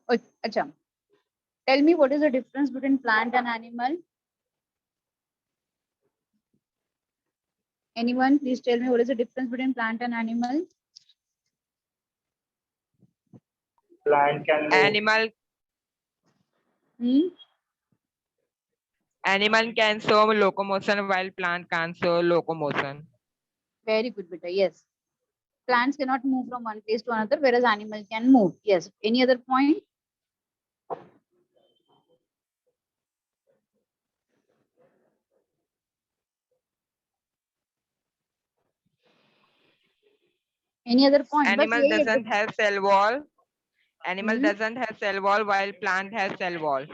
अच्छा, tell me what is the difference between plant and animal? Anyone, please tell me what is the difference between plant and animal? Plant can move. Animal can show locomotion while plant can't show locomotion. Very good, beta. Yes. Plants cannot move from one place to another, whereas animal can move. Yes. Any other point? Any other point? Animal doesn't have cell wall. Animal doesn't have cell wall while plant has cell wall.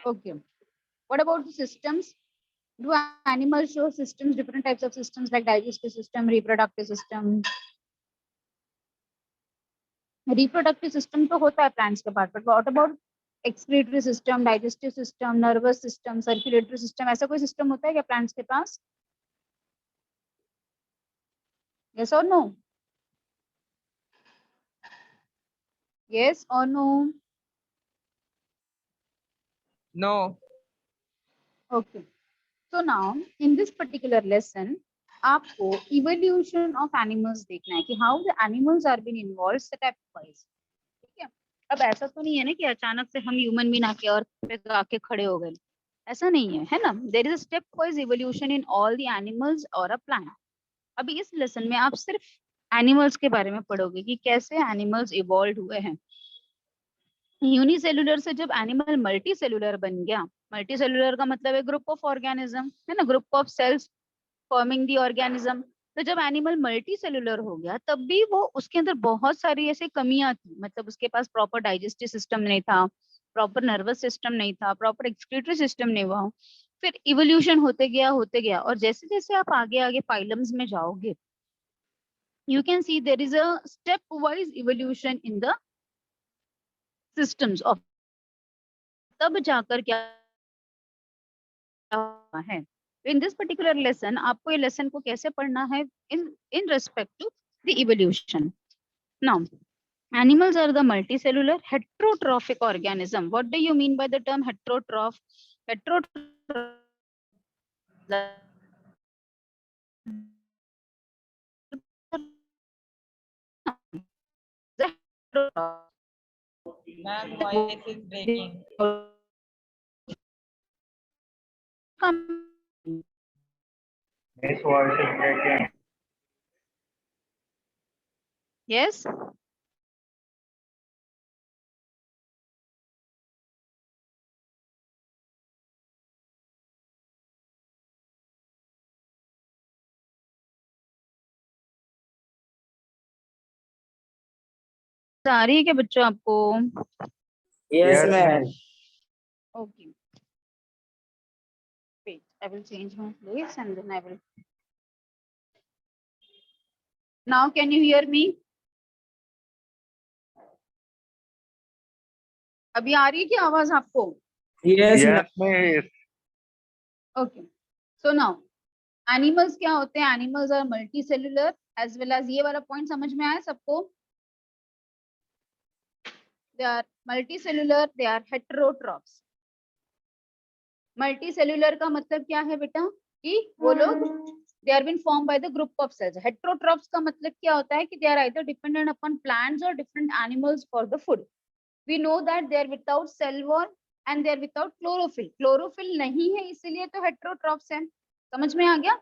Okay. What about the systems? Do animals show systems, different types of systems like digestive system, reproductive system? Reproductive system तो होता है plants के part, but what about excretory system, digestive system, nervous system, circulatory system? ऐसा कोई system होता है क्या plants के पास? Yes or no? Yes or no? No. Okay. So now in this particular lesson, आपको evolution of animals देखना है कि how the animals are being involved step wise. ठीक है? अब ऐसा तो नहीं है ना कि अचानक से हम ह्यूमन बीन आके और पे आके खड़े हो गए, ऐसा नहीं है, है ना? There is a step wise evolution in all the animals और अ प्लांट. अभी इस लेसन में आप सिर्फ एनिमल्स के बारे में पढ़ोगे कि कैसे एनिमल्स इवॉल्व हुए हैं. यूनिसेलुलर से जब एनिमल मल्टी सेलुलर बन गया, मल्टी सेलुलर का मतलब है ग्रुप ऑफ ऑर्गेनिज्म, है ना, group of cells forming the organism. तो जब एनिमल मल्टी सेलुलर हो गया तब भी वो उसके अंदर बहुत सारी ऐसी कमियां थी, मतलब उसके पास प्रॉपर डाइजेस्टिव सिस्टम नहीं था, प्रॉपर नर्वस सिस्टम नहीं था, प्रॉपर एक्सक्रीटरी सिस्टम नहीं हुआ. फिर इवोल्यूशन होते गया और जैसे जैसे आप आगे आगे फाइलम्स में जाओगे, you can see there is a stepwise evolution in the systems of, तब जाकर क्या है. In this particular lesson आपको ये lesson को कैसे पढ़ना है in respect to the evolution. Now animals are the multicellular heterotrophic organism. What do you mean by the term heterotroph? Heterotroph Ma'am, voice is breaking. This voice is breaking. Yes. आ रही है क्या बच्चों आपको? Yes, ma'am. Okay. Wait, I will change my place and then I will. Now can you hear me? अभी आ रही है क्या आवाज आपको? Yes, ma'am. Okay. So now animals क्या होते हैं? Animals are multicellular as well as, ये वाला point समझ में आया सबको? They are multicellular, they are heterotrophs. Multicellular का मतलब क्या है बेटा? कि वो लोग they are been formed by the group of cells. Heterotrophs का मतलब क्या होता है कि they are either dependent upon plants or different animals for the food. We know that they are without cell wall and they are without chlorophyll. Chlorophyll नहीं है इसीलिए तो heterotrophs है. समझ में आ गया?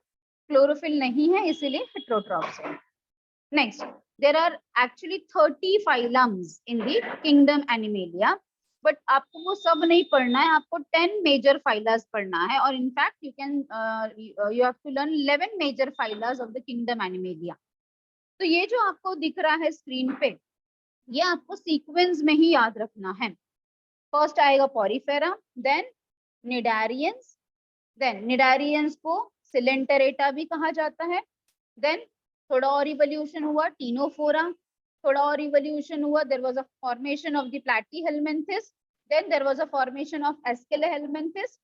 Chlorophyll नहीं है इसीलिए heterotrophs है. Next, there are actually 30 phylums in the kingdom Animalia. But आपको वो सब नहीं पढ़ना है, आपको 10 मेजर फाइलास पढ़ना है. और in fact you can you have to learn 11 major phyla of the kingdom Animalia. तो ये जो आपको दिख रहा है स्क्रीन पे, ये आपको सीक्वेंस में ही याद रखना है. फर्स्ट आएगा Porifera, then cnidarians, then cnidarians को सिलेंटरेटा भी कहा जाता है. देन थोड़ा और इवोल्यूशन हुआ टीनोफोरा, थोड़ा और इवोल्यूशन हुआ, there was a formation of the Platyhelminthes, then there was a formation of Aschelminthes,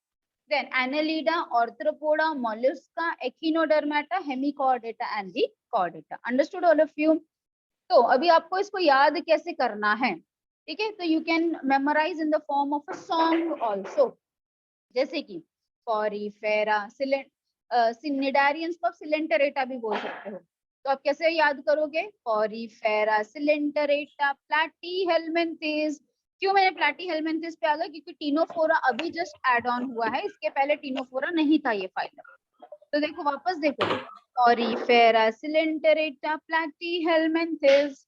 then Annelida, Arthropoda, Mollusca, Echinodermata, Hemichordata and the Chordata. Understood all of you? तो अभी आपको इसको याद कैसे करना है? ठीक है, तो you can memorize in the form of a song also, जैसे कि पॉरीफेरा सिनिडारियंस को आप सिलेंटरेटा भी बोल सकते हो, तो आप कैसे याद करोगे? Porifera Coelenterata Platyhelminthes. क्यों मैंने प्लैटीहेल्मिन्थेस पे आ गया? क्योंकि टीनोफोरा अभी जस्ट ऐड ऑन हुआ है, इसके पहले टीनोफोरा नहीं था ये फाइलम। तो देखो वापस देखो, Porifera Coelenterata Platyhelminthes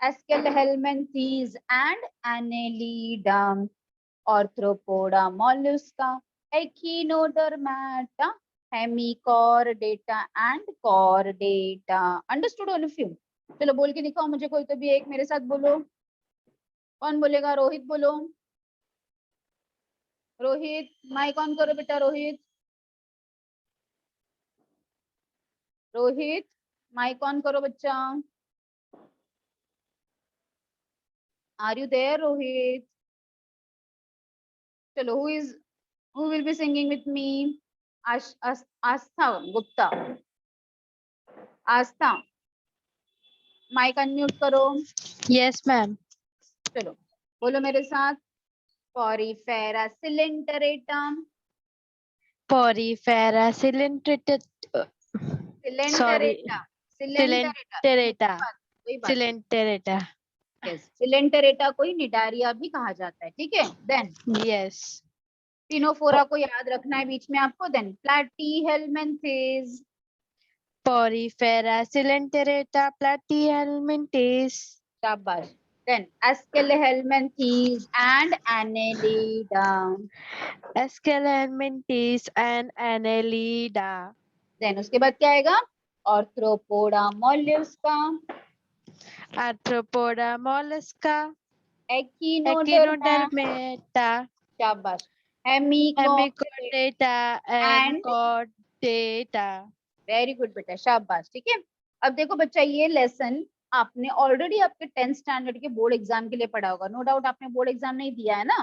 Aschelminthes and Annelida, Arthropoda Mollusca, echinodermata, hemichordata and chordata. Understood all of you? चलो बोल के दिखाओ मुझे कोई तो भी एक, मेरे साथ बोलो। कौन बोलेगा? रोहित बोलो। रोहित माइक ऑन करो बेटा। रोहित, रोहित माइक ऑन करो बच्चा। Are you there Rohit? चलो, who will be singing with me? Aastha Gupta. Aastha mic unmute करो। Yes, ma'am. चलो बोलो मेरे साथ, Porifera Coelenterata Porifera cylindrita. Coelenterata Coelenterata Cylinderata. कोई बात Cylinderata. यस, सिलेंटरेटा को ही निडारिया भी कहा जाता है। ठीक है, देन Yes. टीनोफोरा को याद रखना है बीच में आपको। Then Platyhelminthes, Porifera cylinderata platyhelminthes. शाबाश। Then एस्केलहेल्मिन्थेस and Annelida, Escalhelminthes and Annelida. Then उसके बाद क्या आएगा? Arthropoda Mollusca, Arthropoda mollusca. एकिनोडर्मा, Echinodermata. शाबाश, हेमिकोडर्मा Hemichordata and And- chordata. Very good बेटा, शाबाश। ठीक है, अब देखो बच्चा, ये लेसन आपने ऑलरेडी आपके 10th स्टैंडर्ड के बोर्ड एग्जाम के लिए पढ़ा होगा। नो डाउट आपने बोर्ड एग्जाम नहीं दिया है ना,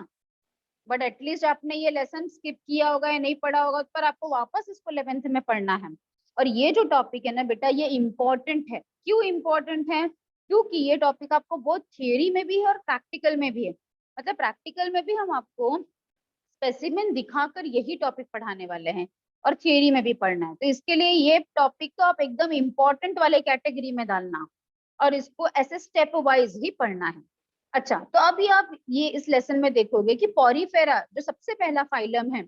बट एटलीस्ट आपने ये लेसन स्किप किया होगा या नहीं पढ़ा होगा, पर आपको वापस इसको 11th में पढ़ना है। और ये जो टॉपिक है ना बेटा, ये इम्पोर्टेंट है। क्यों इम्पोर्टेंट है? क्योंकि ये टॉपिक आपको बहुत थियरी में भी है और प्रैक्टिकल में भी है। मतलब प्रैक्टिकल में भी हम आपको स्पेसिमेन दिखाकर यही टॉपिक पढ़ाने वाले हैं, और थियरी में भी पढ़ना है। तो इसके लिए ये टॉपिक तो आप एकदम इम्पोर्टेंट वाले कैटेगरी में डालना, और इसको ऐसे स्टेप वाइज ही पढ़ना है। अच्छा, तो अभी आप ये इस लेसन में देखोगे कि पॉरीफेरा जो सबसे पहला फाइलम है,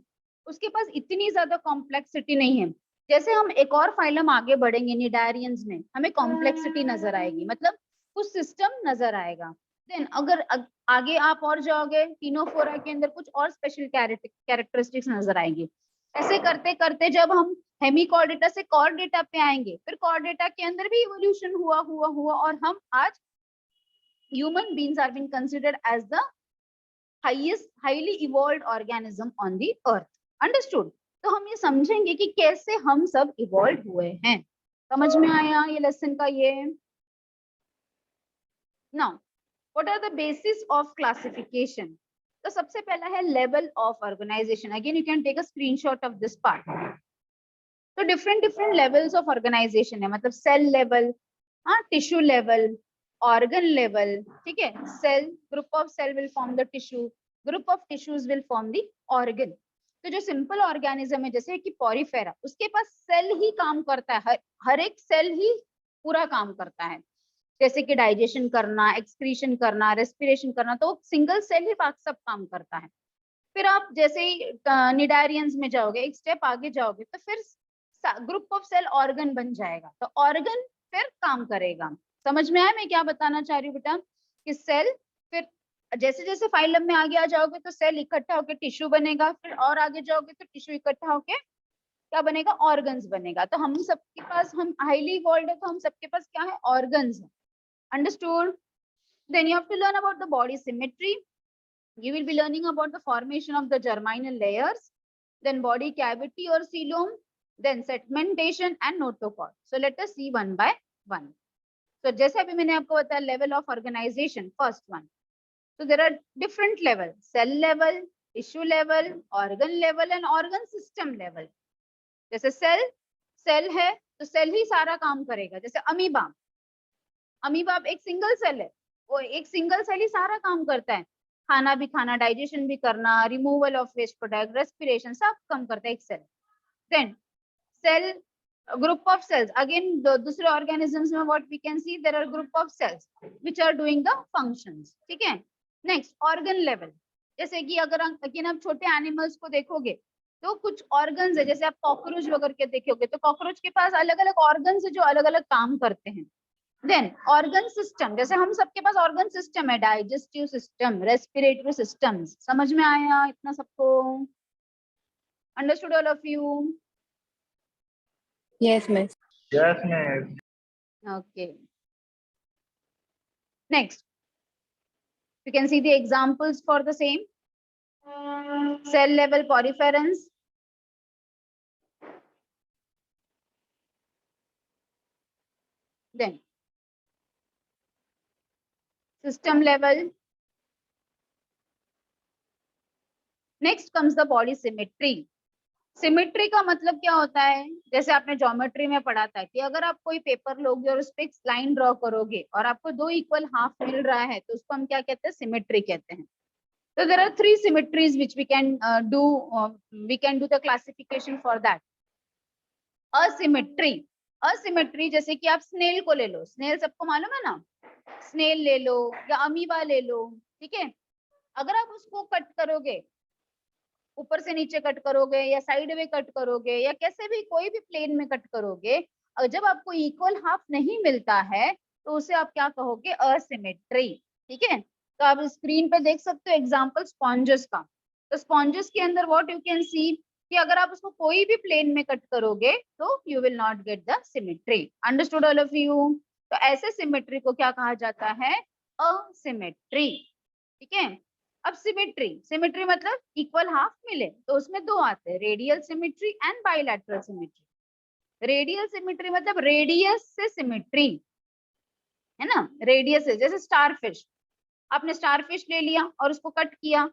उसके पास इतनी ज्यादा कॉम्प्लेक्सिटी नहीं है। जैसे हम एक और फाइलम आगे बढ़ेंगे निडारियंस में, हमें कॉम्प्लेक्सिटी नजर आएगी, मतलब कुछ सिस्टम नजर आएगा। देन अगर आगे आप और जाओगे, टीनोफोरा के अंदर कुछ और स्पेशल कैरेक्टरिस्टिक्स नजर आएंगी। ऐसे करते करते जब हम हेमिकॉर्डेटा से कॉर्डेटा पे आएंगे, फिर कॉर्डेटा के अंदर भी इवोल्यूशन हुआ हुआ हुआ, और हम आज human beings are been considered as the highly evolved organism on the earth. Understood? तो हम ये समझेंगे कि कैसे हम सब इवॉल्व हुए हैं। समझ में आया ये लेसन का? ये now what are the basis of classification? तो सबसे पहला है level of organization. Again you can take a screenshot of this part. तो different different levels of organization है, मतलब सेल लेवल, हाँ, टिश्यू लेवल, ऑर्गन लेवल। ठीक है, cell, group of cell will form the tissue, group of tissues will form the organ. तो जो simple organism है जैसे कि पॉरीफेरा, उसके पास सेल ही काम करता है, हर एक सेल ही पूरा काम करता है, जैसे कि डाइजेशन करना, एक्सक्रीशन करना, रेस्पिरेशन करना, तो सिंगल सेल ही बाकी सब काम करता है। फिर आप जैसे ही निडारियंस में जाओगे, एक स्टेप आगे जाओगे, तो फिर ग्रुप ऑफ सेल ऑर्गन बन जाएगा, तो ऑर्गन फिर काम करेगा। समझ में आया मैं क्या बताना चाह रही हूँ बेटा? कि सेल फिर जैसे जैसे फाइलम में आगे आ जाओगे तो सेल इकट्ठा होकर टिश्यू बनेगा, फिर और आगे जाओगे तो टिश्यू इकट्ठा होकर क्या बनेगा? ऑर्गन्स बनेगा। तो हम सबके पास, हम हाईली इवॉल्व्ड है, तो हम सबके पास क्या है? ऑर्गन्स है। Understood? Then you have to learn about the body symmetry. You will be learning about the formation of the germinal layers, then body cavity or coelom, then segmentation and notochord. So let us see one by one. So जैसे अभी मैंने आपको बताया level of organization, first one. So there are different levels: cell level, tissue level, organ level and organ system level. जैसे cell है तो cell ही सारा काम करेगा। जैसे अमीबा, अमीबा एक सिंगल सेल है, वो एक सिंगल सेल ही सारा काम करता है, खाना भी खाना, डाइजेशन भी करना, removal of waste product, respiration, सब काम करता है एक cell. Then cell group of cells again, दूसरे organisms में what we can see, there are group of cells which are doing the functions, ठीक है। next organ level, जैसे कि अगर आप छोटे एनिमल्स को देखोगे तो कुछ ऑर्गन्स है, जैसे आप कॉकरोच वगैरह के देखोगे तो कॉकरोच के पास अलग अलग ऑर्गन्स है जो अलग अलग काम करते हैं। देन ऑर्गन सिस्टम, जैसे हम सबके पास ऑर्गन सिस्टम है, डाइजेस्टिव सिस्टम, रेस्पिरेटरी सिस्टम, समझ में आया इतना सबको? Understood all of you? Yes, miss. Yes, miss. Okay. Next, you can see the examples for the same. Cell level poriferans. Then system level. Next comes the body symmetry. Symmetry का मतलब क्या होता है, जैसे आपने ज्योमेट्री में पढ़ा था कि अगर आप कोई पेपर लोगे और उस पे एक लाइन ड्रॉ करोगे और आपको दो इक्वल हाफ मिल रहा है तो उसको हम क्या कहते हैं, सिमेट्री कहते हैं। तो there are 3 symmetries which we can do the classification for that. Asymmetry जैसे कि आप स्नेल को ले लो, स्नेल सबको मालूम है ना, स्नेल ले लो या अमीबा ले लो, ठीक है। अगर आप उसको कट करोगे, ऊपर से नीचे कट करोगे या साइड में कट करोगे या कैसे भी कोई भी प्लेन में कट करोगे, और जब आपको इक्वल हाफ नहीं मिलता है तो उसे आप क्या कहोगे, असिमेट्री, ठीक है। तो आप स्क्रीन पे देख सकते हो एग्जांपल स्पॉन्जेस का। तो स्पॉन्जेस के अंदर व्हाट यू कैन सी कि अगर आप उसको कोई भी प्लेन में कट करोगे तो you will not get the symmetry. Understood all of you? तो ऐसे सिमेट्री को क्या कहा जाता है, असिमेट्री, ठीक है। अब सिमेट्री मतलब इक्वल हाफ मिले, तो उसमें दो आते हैं, radial symmetry and bilateral symmetry. Radial symmetry मतलब रेडियस से सिमेट्री, है ना, रेडियस से, जैसे स्टारफिश, आपने स्टारफिश ले लिया और उसको कट किया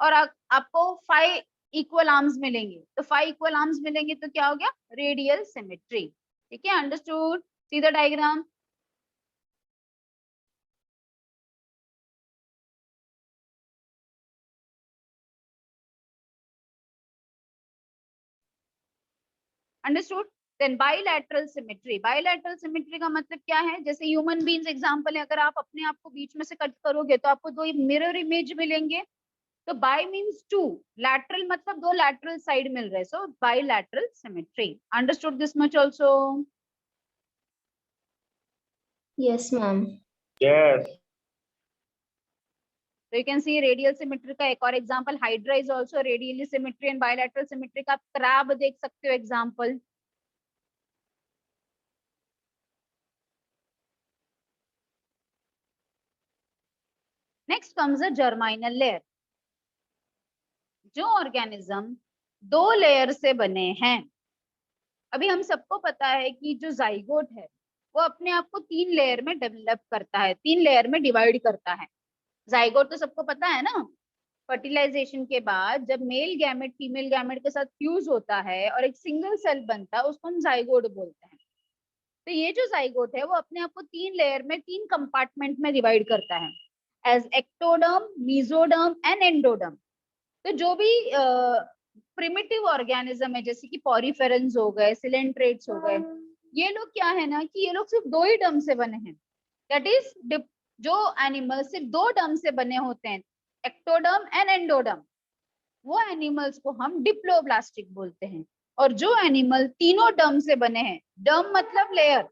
और आपको 5 इक्वल आर्म्स मिलेंगे, तो 5 इक्वल आर्म्स मिलेंगे तो क्या हो गया, रेडियल सिमेट्री, ठीक है। Understood? See the diagram. Understood? Then bilateral symmetry, bilateral symmetry का मतलब क्या है, जैसे ह्यूमन बीइंग्स एग्जांपल है, अगर आप अपने आप को बीच में से कट करोगे तो आपको दो मिरर इमेज मिलेंगे। तो बाई मीन्स 2, लैटरल मतलब दो लैटरल साइड मिल रहे, so bilateral symmetry. Understood this much also? Yes, ma'am. Yes. So you can see radial symmetry का एक और example, Hydra is also radially symmetry and bilateral symmetry का क्रैब देख सकते हो example. Next comes a germinal layer, जो organism 2 layer से बने हैं। अभी हम सबको पता है कि जो जाइगोट है वो अपने आप को 3 लेयर में डेवलप करता है, 3 लेयर में डिवाइड करता है। जाइगोट तो सबको पता है ना, फर्टिलाइजेशन के बाद जब मेल गैमेट फीमेल गैमेट के साथ फ्यूज होता है और एक सिंगल सेल बनता है, उसको हम जाइगोट बोलते हैं। तो ये जो जाइगोट है वो अपने आप को 3 लेयर में 3 कंपार्टमेंट में डिवाइड करता है, as ectoderm, mesoderm and endoderm. तो जो भी प्रिमिटिव ऑर्गेनिज्म है, जैसे कि पॉरीफेरन्स हो गए, सिलेंट्रेट्स हो गए, ये लोग क्या है ना कि ये लोग सिर्फ 2 ही डर्म से बने हैं, दैट इज जो एनिमल सिर्फ 2 डर्म से बने होते हैं, एक्टोडर्म एंड एंडोडर्म, वो एनिमल्स को हम डिप्लोब्लास्टिक बोलते हैं। और जो एनिमल तीनों डर्म से बने हैं, डर्म मतलब लेयर,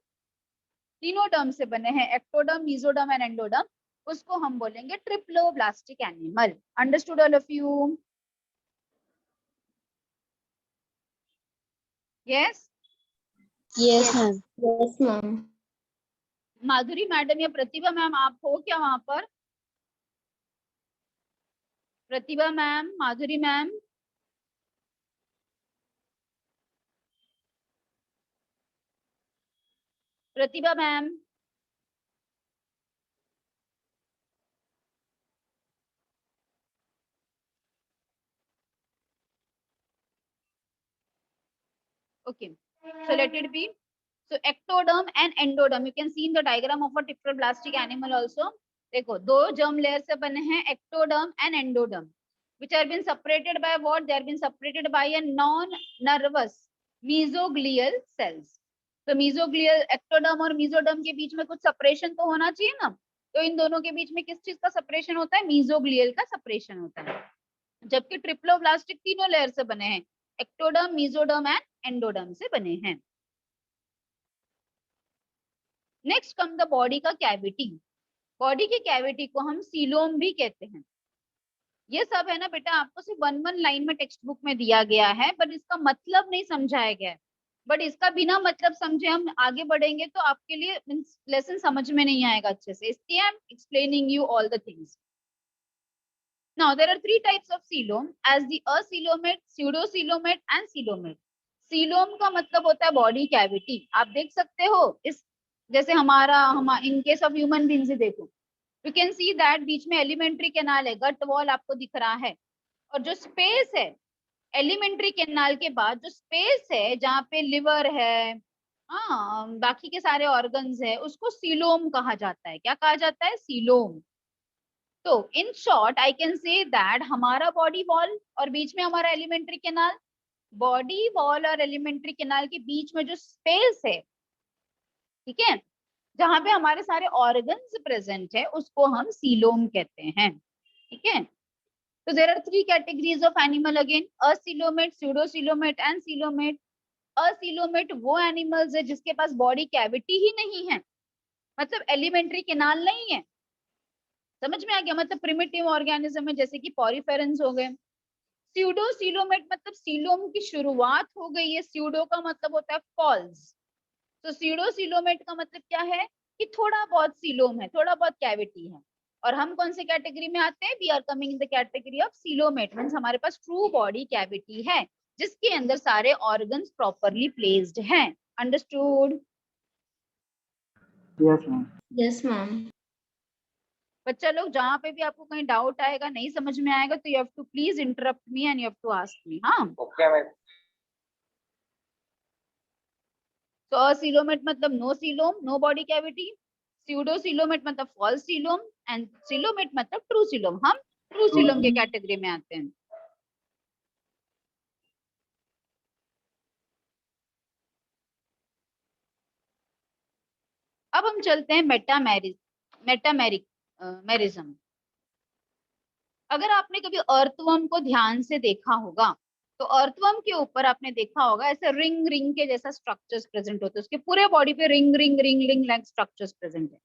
तीनों डर्म से बने हैं, एक्टोडर्म, मेसोडर्म एंड एंडोडर्म, उसको हम बोलेंगे triploblastic animal. Understood all of you? Yes? Yes, ma'am. Yes, ma'am. Madhuri madam या प्रतिभा मैम, आप हो क्या वहां पर? प्रतिभा ma'am, Madhuri ma'am, Pratibha ma'am, okay, so let it be. So ectoderm and endoderm, you can see in the diagram of a triploblastic animal also, देखो दो germ layer से बने हैं, ectoderm and endoderm, which are been separated by what? They are been separated by a non-nervous mesoglial cells. तो mesoglial ectoderm और mesoderm के बीच में कुछ सेपरेशन तो होना चाहिए ना, तो इन दोनों के बीच में किस चीज का सेपरेशन होता है? mesoglial का सेपरेशन होता है। जबकि ट्रिप्लोब्लास्टिक तीनों लेयर से बने हैं, एक्टोडर्म, mesoderm एंड एंडोडर्म से बने हैं। नेक्स्ट कम द बॉडी का कैविटी। बॉडी की कैविटी को हम सीलोम भी कहते हैं। ये सब है ना बेटा, आपको सिर्फ वन वन लाइन में टेक्स्ट बुक में दिया गया है, बट इसका मतलब नहीं समझाया गया है। बट इसका बिना मतलब समझे हम आगे बढ़ेंगे तो आपके लिए लेसन समझ में नहीं आएगा अच्छे से, इसलिए I am explaining you all the things. Now there are 3 types of coelom as the acoelomate, pseudocoelomate and coelomate. Coelom का मतलब होता है बॉडी कैविटी। आप देख सकते हो इस, जैसे हमारा in case of human beings ही देखो, यू कैन सी दैट बीच में एलिमेंट्री कैनाल है, गट वॉल आपको दिख रहा है, और जो स्पेस है एलिमेंट्री कैनाल के बाद जो स्पेस है जहाँ पे लिवर है, हाँ बाकी के सारे ऑर्गन्स है, उसको सीलोम कहा जाता है। क्या कहा जाता है? सीलोम। तो in short I can say that हमारा बॉडी वॉल और बीच में हमारा एलिमेंट्री कैनाल, बॉडी वॉल और एलिमेंट्री कैनाल के बीच में जो स्पेस है, ठीक है, जहां पे हमारे सारे ऑर्गन्स प्रेजेंट है, उसको हम सीलोम कहते हैं। ठीक है, तो there are 3 categories of animal again, acoelomate, pseudocoelomate and coelomate. Acoelomate वो एनिमल्स है जिसके पास बॉडी कैविटी ही नहीं है, मतलब एलिमेंट्री कैनाल नहीं है। समझ में आ गया? मतलब प्रिमिटिव ऑर्गेनिज्म है, जैसे कि पॉरीफेरेंस हो गए। स्यूडोसीलोमेट मतलब सीलोम की शुरुआत हो गई है, स्यूडो का मतलब होता है फॉल्स, तो स्यूडोसीलोमेट का मतलब क्या है कि थोड़ा बहुत सीलोम है, थोड़ा बहुत कैविटी है। और हम कौन से कैटेगरी में आते हैं? We are coming in the category of coelomate, means हमारे पास ट्रू बॉडी कैविटी है जिसके अंदर सारे ऑर्गन्स प्रॉपरली प्लेस्ड हैं। Understood? Yes, ma'am. Yes, ma'am. बच्चा लोग जहां पे भी आपको कहीं डाउट आएगा, नहीं समझ में आएगा, तो you have to please interrupt me and you have to ask me. हाँ, Okay, ma'am. तो असीलोमेट मतलब no coelom, no body cavity. Pseudocoelomate मतलब फॉल्स सीलोम, एंड सीलोमेट मतलब ट्रू सीलोम। हम ट्रू सीलोम के कैटेगरी में आते हैं। अब हम चलते हैं मेटामेरिज्म। अगर आपने कभी अर्थवर्म को ध्यान से देखा होगा, तो अर्थवर्म के ऊपर आपने देखा होगा ऐसे रिंग रिंग के जैसा स्ट्रक्चर्स प्रेजेंट होते हैं, उसके पूरे बॉडी पे ring ring ring ring like structures present है,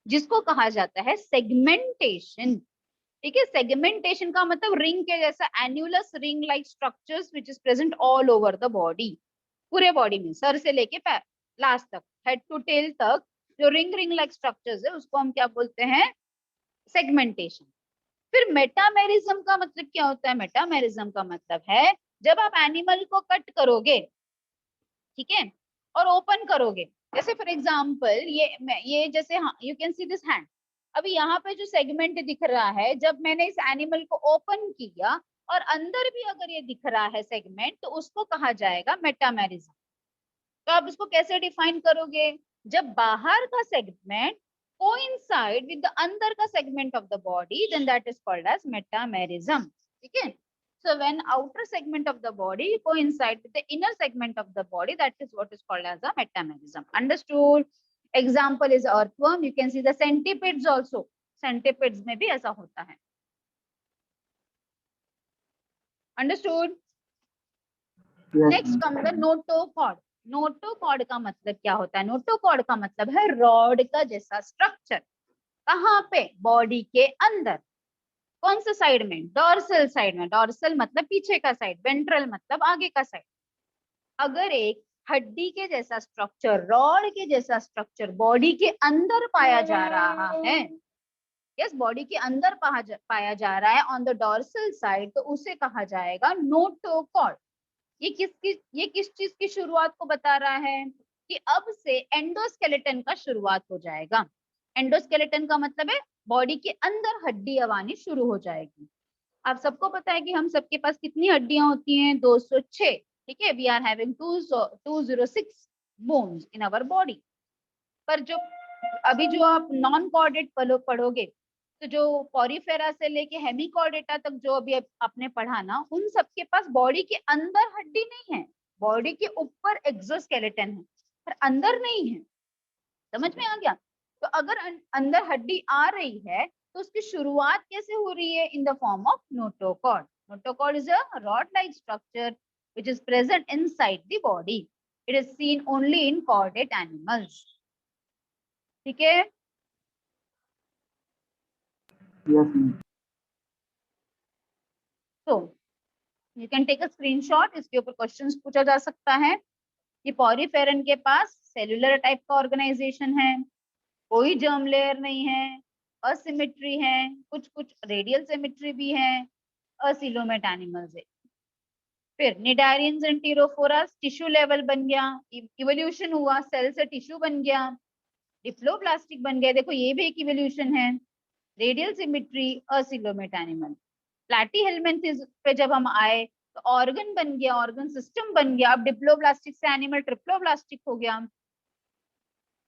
जिसको कहा जाता है सेगमेंटेशन। ठीक है, सेगमेंटेशन का मतलब रिंग के जैसा annulus ring like structures which is present all over the body. पूरे बॉडी में सर से लेके लास्ट तक, हेड टू टेल तक जो रिंग रिंग लाइक स्ट्रक्चर्स है उसको हम क्या बोलते हैं? सेगमेंटेशन। फिर मेटामेरिज्म का मतलब क्या होता है? मेटामेरिज्म का मतलब है जब आप एनिमल को कट करोगे, ठीक है, और ओपन करोगे, जैसे फॉर एग्जांपल ये जैसे you can see this hand, अभी यहाँ पे जो सेगमेंट दिख रहा है, जब मैंने इस एनिमल को ओपन किया और अंदर भी अगर ये दिख रहा है सेगमेंट, तो उसको कहा जाएगा मेटामेरिज्म। तो आप इसको कैसे डिफाइन करोगे? जब बाहर का सेगमेंट coincide with the अंदर का segment of the body, then that is called as metamerism. ठीक है, so when outer segment of the body coincide with the inner segment of the body, that is what is called as a metamerism. Understood? Example is earthworm. You can see the centipedes also. Centipedes में भी ऐसा होता है। Understood? Yes, Next ma'am. comes the notochord. Notochord का मतलब क्या होता है? नोटोकॉर्ड का मतलब है रॉड का जैसा स्ट्रक्चर। कहाँ पे? बॉडी के अंदर। कौन सा साइड में? डॉर्सल साइड में। डॉर्सल मतलब पीछे का साइड, वेंट्रल मतलब आगे का साइड। अगर एक हड्डी के जैसा स्ट्रक्चर, रॉड के जैसा स्ट्रक्चर बॉडी के अंदर पाया जा रहा है, यस, बॉडी के अंदर पाया जा रहा है ऑन द डॉर्सल साइड, तो उसे कहा जाएगा नोटोकॉर्ड। ये किस चीज की शुरुआत को बता रहा है कि अब से एंडोस्केलेटन का शुरुआत हो जाएगा। एंडोस्केलेटन का मतलब है बॉडी के अंदर हड्डी आनी शुरू हो जाएगी। आप सबको पता है कि हम सबके पास कितनी हड्डियां होती हैं? 206। ठीक है, we are having 206 bones in our body. पर जो अभी जो आप नॉन कॉर्डेट पढ़ोगे तो जो पॉरीफेरा से लेके हेमिकॉर्डेटा तक जो अभी आपने पढ़ा ना, उन सबके पास बॉडी के अंदर हड्डी नहीं है, बॉडी के ऊपर एक्सोस्केलेटन है पर अंदर नहीं है। समझ में आ गया? तो अगर अंदर हड्डी आ रही है तो उसकी शुरुआत कैसे हो रही है? In the form of notochord. Notochord is a rod like structure which is present inside the body. It is seen only in chordate animals. ठीक है? Yes, ma'am. तो you can take a screenshot, इसके ऊपर questions पूछा जा सकता है। ये पॉरीफेरन के पास सेल्यूलर टाइप का ऑर्गेनाइजेशन है, कोई जर्म लेयर नहीं है, असिमेट्री है, कुछ कुछ रेडियल सिमेट्री भी है, असिलोमेट एनिमल्स है। फिर निडारियंस एंड टीरोफोरास टिश्यू लेवल बन गया, इवोल्यूशन हुआ, सेल से टिश्यू बन गया, डिप्लोब्लास्टिक बन गया। देखो ये भी एक इवोल्यूशन है। Radial symmetry, acoelomate animal. Platyhelminthes पे जब हम आए तो ऑर्गन बन गया, ऑर्गन सिस्टम बन गया। अब डिप्लोब्लास्टिक से एनिमल ट्रिप्लोब्लास्टिक हो गया।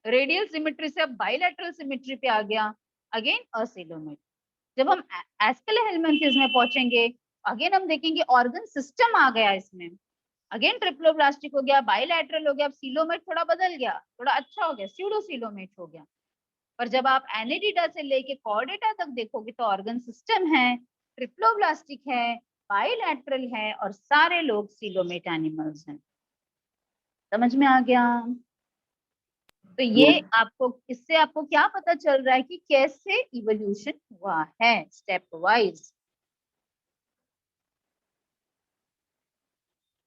रेडियल सिमेट्री से अब बाइलेटरल सिमेट्री पे आ गया, अगेन असिलोमेट। जब हम एस्केलेहेल्मिन्थेस में पहुंचेंगे, अगेन हम देखेंगे ऑर्गन सिस्टम आ गया इसमें, अगेन ट्रिप्लोब्लास्टिक हो गया, बाइलेटरल हो गया। अब सीलोमेट थोड़ा बदल गया, थोड़ा अच्छा हो गया, स्यूडोसीलोमेट हो गया। पर जब आप एनेडिडा से लेके कॉर्डेटा तक देखोगे तो ऑर्गन सिस्टम है, ट्रिप्लोब्लास्टिक है, बाइलेटरल है और सारे लोग सीलोमेट एनिमल्स हैं। समझ में आ गया? तो ये Yes. आपको, इससे आपको क्या पता चल रहा है कि कैसे इवोल्यूशन हुआ है step wise.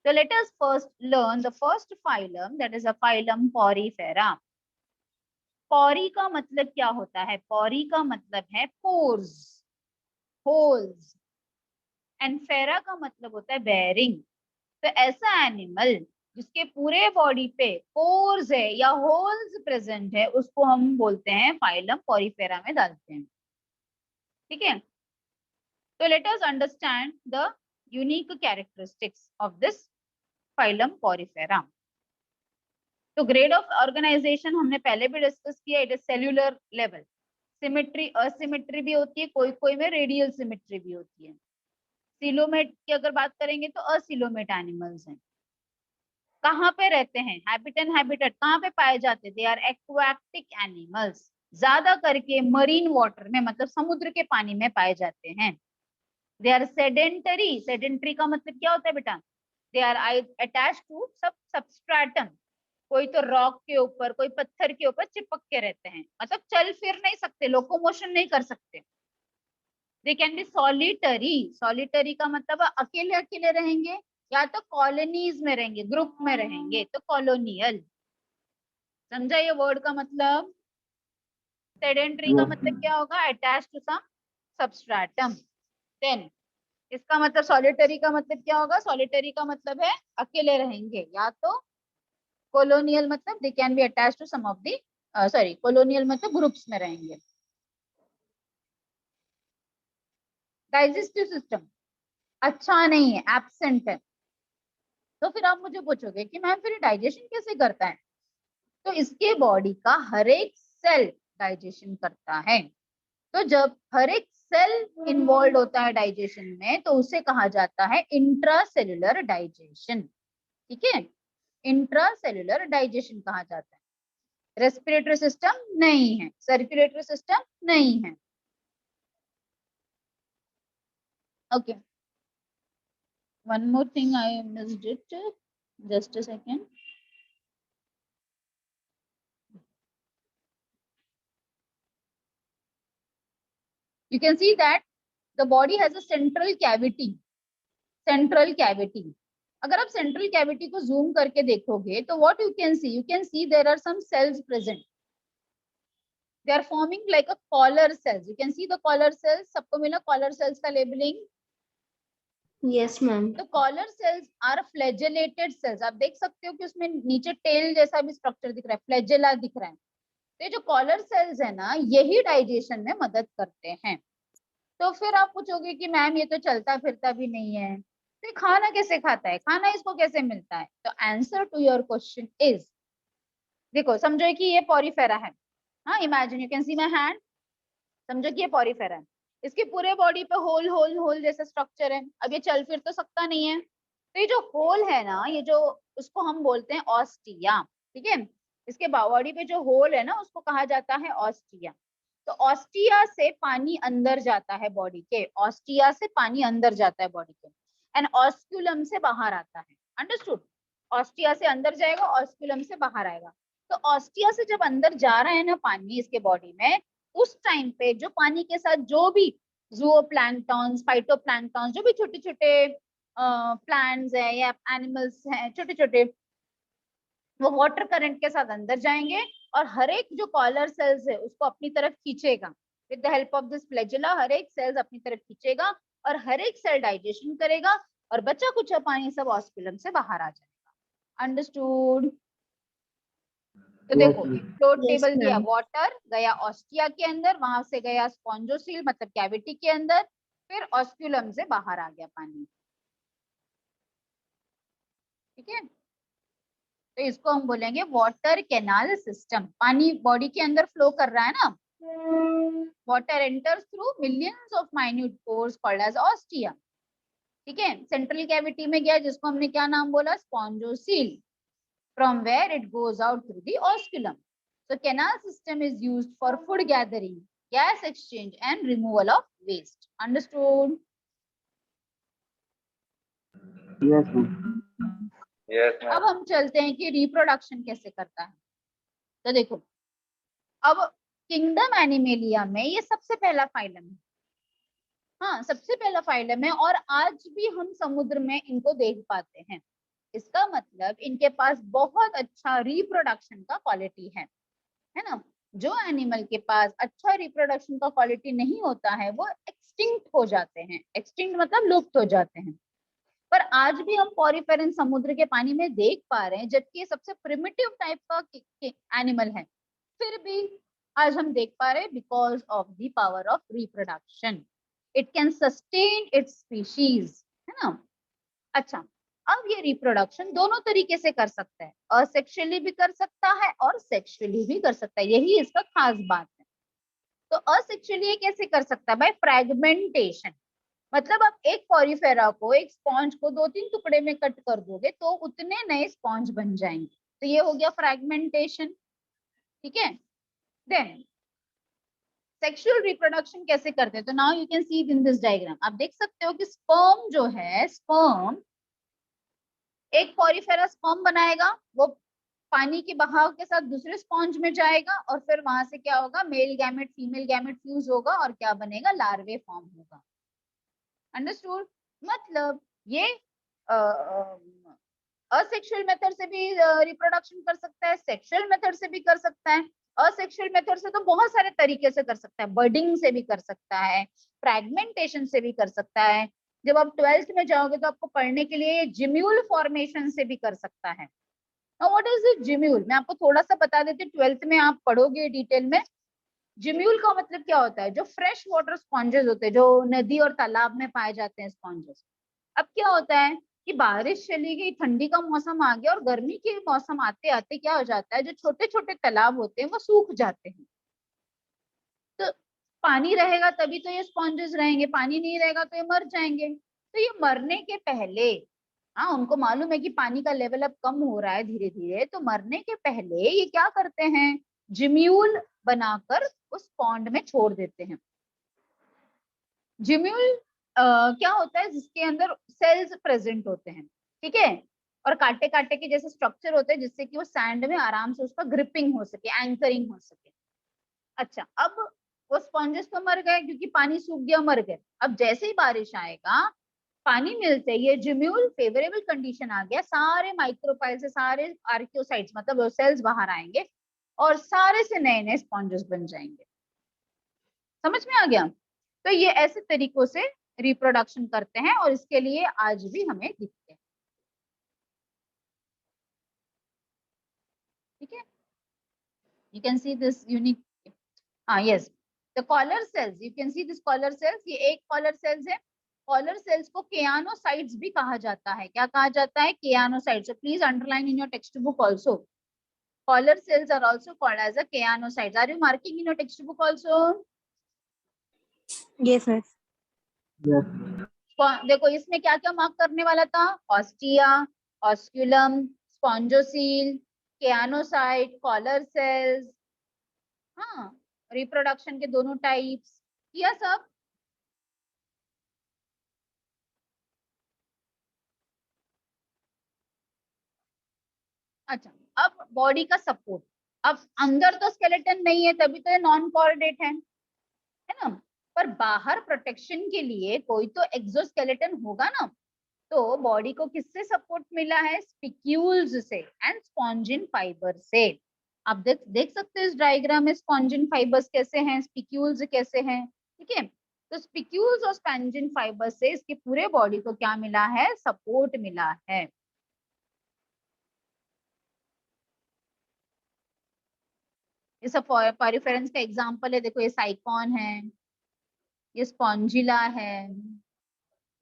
So let us first learn the first phylum, that is a phylum Porifera. पॉरी का मतलब क्या होता है? पॉरी का मतलब है पोर्स, होल्स, एंड फेरा का मतलब होता है बेयरिंग। तो ऐसा एनिमल जिसके पूरे बॉडी पे पोर्स है या होल्स प्रेजेंट है, उसको हम बोलते हैं फाइलम पॉरीफेरा में डालते हैं। ठीक है? तो let us understand the unique characteristics of this phylum Porifera. तो ग्रेड ऑफ ऑर्गेनाइजेशन हमने पहले भी डिस्कस किया, it is cellular level. Symmetry, asymmetry भी होती है, कोई कोई में रेडियल सिमेट्री भी होती है। सिलोमेट की अगर बात करेंगे तो असिलोमेट एनिमल्स हैं। कहाँ पे रहते हैं? हैबिट एंड हैबिटेट कहाँ पे पाए जाते हैं? दे आर एक्वाटिक एनिमल्स, ज्यादा करके मरीन वाटर में, मतलब समुद्र के पानी में पाए जाते हैं। दे आर सेडेंटरी, सेडेंटरी का मतलब क्या होता है बेटा? दे आर अटैच टू सब सबस्ट्रेटम, कोई तो रॉक के ऊपर, कोई पत्थर के ऊपर चिपक के रहते हैं, मतलब चल फिर नहीं सकते, लोकोमोशन नहीं कर सकते। दे कैन बी सॉलिटरी, सॉलिटरी का मतलब अकेले अकेले रहेंगे या तो कॉलोनीज में रहेंगे, ग्रुप में रहेंगे, तो कॉलोनियल। समझा ये वर्ड का मतलब? सेडेंटरी का Yes. मतलब क्या होगा? Attach to some substratum. Then इसका मतलब सॉलिटरी का मतलब क्या होगा? सॉलिटरी का मतलब है अकेले रहेंगे, या तो कॉलोनियल मतलब they can be attach to some of the, sorry colonial मतलब ग्रुप्स में रहेंगे। डाइजेस्टिव सिस्टम अच्छा नहीं है, एब्सेंट है। तो फिर आप मुझे पूछोगे कि मैम फिर डाइजेशन कैसे करता है? तो इसके बॉडी का हर एक सेल डाइजेशन करता है। तो जब हर एक सेल इन्वॉल्व होता है डाइजेशन में तो उसे कहा जाता है इंट्रासेल्युलर डाइजेशन। ठीक है? इंट्रासेल्युलर डाइजेशन कहा जाता है। रेस्पिरेटरी सिस्टम नहीं है, सर्कुलेटरी सिस्टम नहीं है। Okay, one more thing I missed it, just a second. You can see that the body has a central cavity. Central cavity. अगर आप central cavity को zoom करके देखोगे तो what you can see there are some cells present. They are forming like a collar cells. You can see the collar cells. सबको मिला collar cells का labeling? Yes, ma'am. तो collar cells are flagellated cells. आप देख सकते हो कि उसमें नीचे tail जैसा भी structure दिख रहा है, flagella दिख रहा है। तो ये जो collar cells है ना, यही digestion में मदद करते हैं। तो फिर आप पूछोगे कि मैम ये तो चलता फिरता भी नहीं है, तो खाना कैसे खाता है, खाना इसको कैसे मिलता है? तो answer to your question is, देखो समझो कि ये पॉरीफेरा है, हाँ, imagine, you can see my hand, समझो कि ये पॉरीफेरा है, इसके पूरे बॉडी पे होल होल होल जैसा स्ट्रक्चर है। अब ये चल फिर तो सकता नहीं है, तो ये जो होल है ना, ये जो, उसको हम बोलते हैं ऑस्टिया, ठीक है। इसके बॉडी पे जो होल है ना, उसको कहा जाता है ऑस्टिया। तो ऑस्टिया से पानी अंदर जाता है बॉडी के, ऑस्टिया से पानी अंदर जाता है बॉडी के, एंड ऑस्क्यूलम से बाहर आता है। अंडरस्टूड? ऑस्टिया से अंदर जाएगा, ऑस्क्यूलम से बाहर आएगा। तो ऑस्टिया से जब अंदर जा रहा है ना पानी इसके बॉडी में, उस टाइम पे जो पानी के साथ जो भी ज़ूओप्लैंक्टन्स, फाइटोप्लैंक्टन्स, जो भी छोटे छोटे प्लांट्स है या एनिमल्स हैं छोटे छोटे, वो वाटर करंट के साथ अंदर जाएंगे और हर एक जो कॉलर सेल्स है उसको अपनी तरफ खींचेगा। With the help of this flagella हर एक सेल्स अपनी तरफ खींचेगा और हर एक सेल डाइजेशन करेगा और बचा कुचा पानी सब ऑस्क्यूलम से बाहर आ जाएगा। अंडरस्टूड? तो Yes, देखो, ma'am. फ्लो Yes, टेबल दिया, ma'am. वाटर गया ऑस्टिया के अंदर, वहां से गया स्पॉन्जोसील मतलब कैविटी के अंदर, फिर ऑस्क्यूलम से बाहर आ गया पानी। ठीक है, तो इसको हम बोलेंगे वाटर कैनाल सिस्टम। पानी बॉडी के अंदर फ्लो कर रहा है ना, water enters through millions of minute pores called as ostia. ठीक है, सेंट्रल कैविटी में गया जिसको हमने क्या नाम बोला, spongocoel, from where it goes out through the osculum. So canal system is used for food gathering, gas exchange and removal of waste. Understood? Yes, ma'am. अब हम चलते हैं कि रिप्रोडक्शन कैसे करता है। तो देखो, अब किंगडम एनिमेलिया में ये सबसे पहला फाइलम है। हाँ, सबसे पहला फाइलम है और आज भी हम समुद्र में इनको देख पाते हैं। इसका मतलब इनके पास बहुत अच्छा रिप्रोडक्शन का क्वालिटी है ना। जो एनिमल के पास अच्छा रिप्रोडक्शन का क्वालिटी नहीं होता है वो एक्सटिंक्ट हो जाते हैं। एक्सटिंक्ट मतलब लुप्त हो जाते हैं। पर आज भी हम पॉरीफेरन समुद्र के पानी में देख पा रहे हैं, जबकि ये सबसे प्रिमिटिव टाइप का एनिमल है, फिर भी आज हम देख पा रहे हैं because of the power of reproduction. It can sustain it's species, है ना। अच्छा, अब ये रिप्रोडक्शन दोनों तरीके से कर सकता है, असेक्सुअली भी कर सकता है और सेक्सुअली भी कर सकता है, यही इसका खास बात है। तो असेक्सुअली ये कैसे कर सकता है? By fragmentation. मतलब आप एक पॉरीफेरा को, एक स्पॉन्ज को 2-3 टुकड़े में कट कर दोगे तो उतने नए स्पॉन्ज बन जाएंगे, तो ये हो गया फ्रैगमेंटेशन। ठीक है, देन सेक्सुअल रिप्रोडक्शन कैसे करते हैं? तो now you can C in this diagram, आप देख सकते हो कि स्पर्म जो है, स्पर्म एक पॉरीफेरा स्पर्म बनाएगा, वो पानी के बहाव के साथ दूसरे स्पॉन्ज में जाएगा और फिर वहां से क्या होगा, male gamete female gamete fuse होगा और क्या बनेगा, लार्वे फॉर्म होगा। अंडरस्टूड? मतलब ये असेक्सुअल मेथड से भी रिप्रोडक्शन कर सकता है, सेक्सुअल मेथड से भी कर सकता है। असेक्सुअल मेथड से तो बहुत सारे तरीके से कर सकता है, बर्डिंग से भी कर सकता है, फ्रैगमेंटेशन से भी कर सकता है। जब आप 12th में जाओगे तो आपको पढ़ने के लिए जिम्यूल फॉर्मेशन से भी कर सकता है। Now what is it जिम्यूल? मैं आपको थोड़ा सा बता देती हूँ, 12th में आप पढ़ोगे डिटेल में। जिम्यूल का मतलब क्या होता है? जो फ्रेश वाटर स्पॉन्जेस होते हैं, जो नदी और तालाब में पाए जाते हैं स्पॉन्जेस। अब क्या होता है कि बारिश चली गई, ठंडी का मौसम आ गया और गर्मी के मौसम आते आते क्या हो जाता है, जो छोटे छोटे तालाब होते हैं वो सूख जाते हैं। तो पानी रहेगा तभी तो ये स्पॉन्जेस रहेंगे, पानी नहीं रहेगा तो ये मर जाएंगे। तो ये मरने के पहले, हाँ, उनको मालूम है कि पानी का लेवल अब कम हो रहा है धीरे धीरे, तो मरने के पहले ये क्या करते हैं, जिम्यूल बनाकर उस पॉन्ड में छोड़ देते हैं। जिम्यूल क्या होता है, जिसके अंदर सेल्स प्रेजेंट होते हैं, ठीक है, और कांटे कांटे के जैसे स्ट्रक्चर होते हैं जिससे कि वो सैंड में आराम से उसका ग्रिपिंग हो सके, एंकरिंग हो सके। अच्छा, अब वो स्पॉन्जेस तो मर गए क्योंकि पानी सूख गया, मर गए। अब जैसे ही बारिश आएगा, पानी मिलते ही ये जिम्यूल फेवरेबल कंडीशन आ गया, सारे माइक्रोफाइल से सारे आर्कियोसाइट्स मतलब सेल्स बाहर आएंगे और सारे से नए नए स्पॉन्जेस बन जाएंगे। समझ में आ गया? तो ये ऐसे तरीकों से रिप्रोडक्शन करते हैं और इसके लिए आज भी हमें दिखते हैं। ठीक है, you can see this unique, yes, the collar cells, you can see this collar cells, ये एक collar cells है। collar cells को केयानोसाइट्स भी कहा जाता है। क्या कहा जाता है? केयानोसाइट्स। so please underline in your text book also, Collar cells are also called as a keanocytes. Are you marking in your textbook also? Yes, miss. Yes. देखो इसमें क्या क्या मार्क करने वाला था? Ostia, osculum, spongocoel, choanocyte, collar cells, हाँ, reproduction के दोनों टाइप्स किया सब। अच्छा, अब बॉडी का सपोर्ट। अब अंदर तो स्केलेटन नहीं है, तभी तो ये नॉन कोऑर्डिनेट है ना। पर बाहर प्रोटेक्शन के लिए कोई तो एक्सोस्केलेटन होगा ना। तो बॉडी को किससे सपोर्ट मिला है? स्पिक्यूल्स से एंड स्पॉन्जिन फाइबर से। आप देख सकते हैं इस डायग्राम में स्पॉन्जिन फाइबर्स कैसे हैं, स्पिक्यूल्स कैसे हैं, ठीक है। तो स्पिक्यूल्स और स्पॉन्जिन फाइबर से इसके पूरे बॉडी को क्या मिला है? सपोर्ट मिला है। ये सब पॉरीफेरेंस का एग्जांपल है। देखो ये साइकॉन है, ये स्पॉन्जिला है,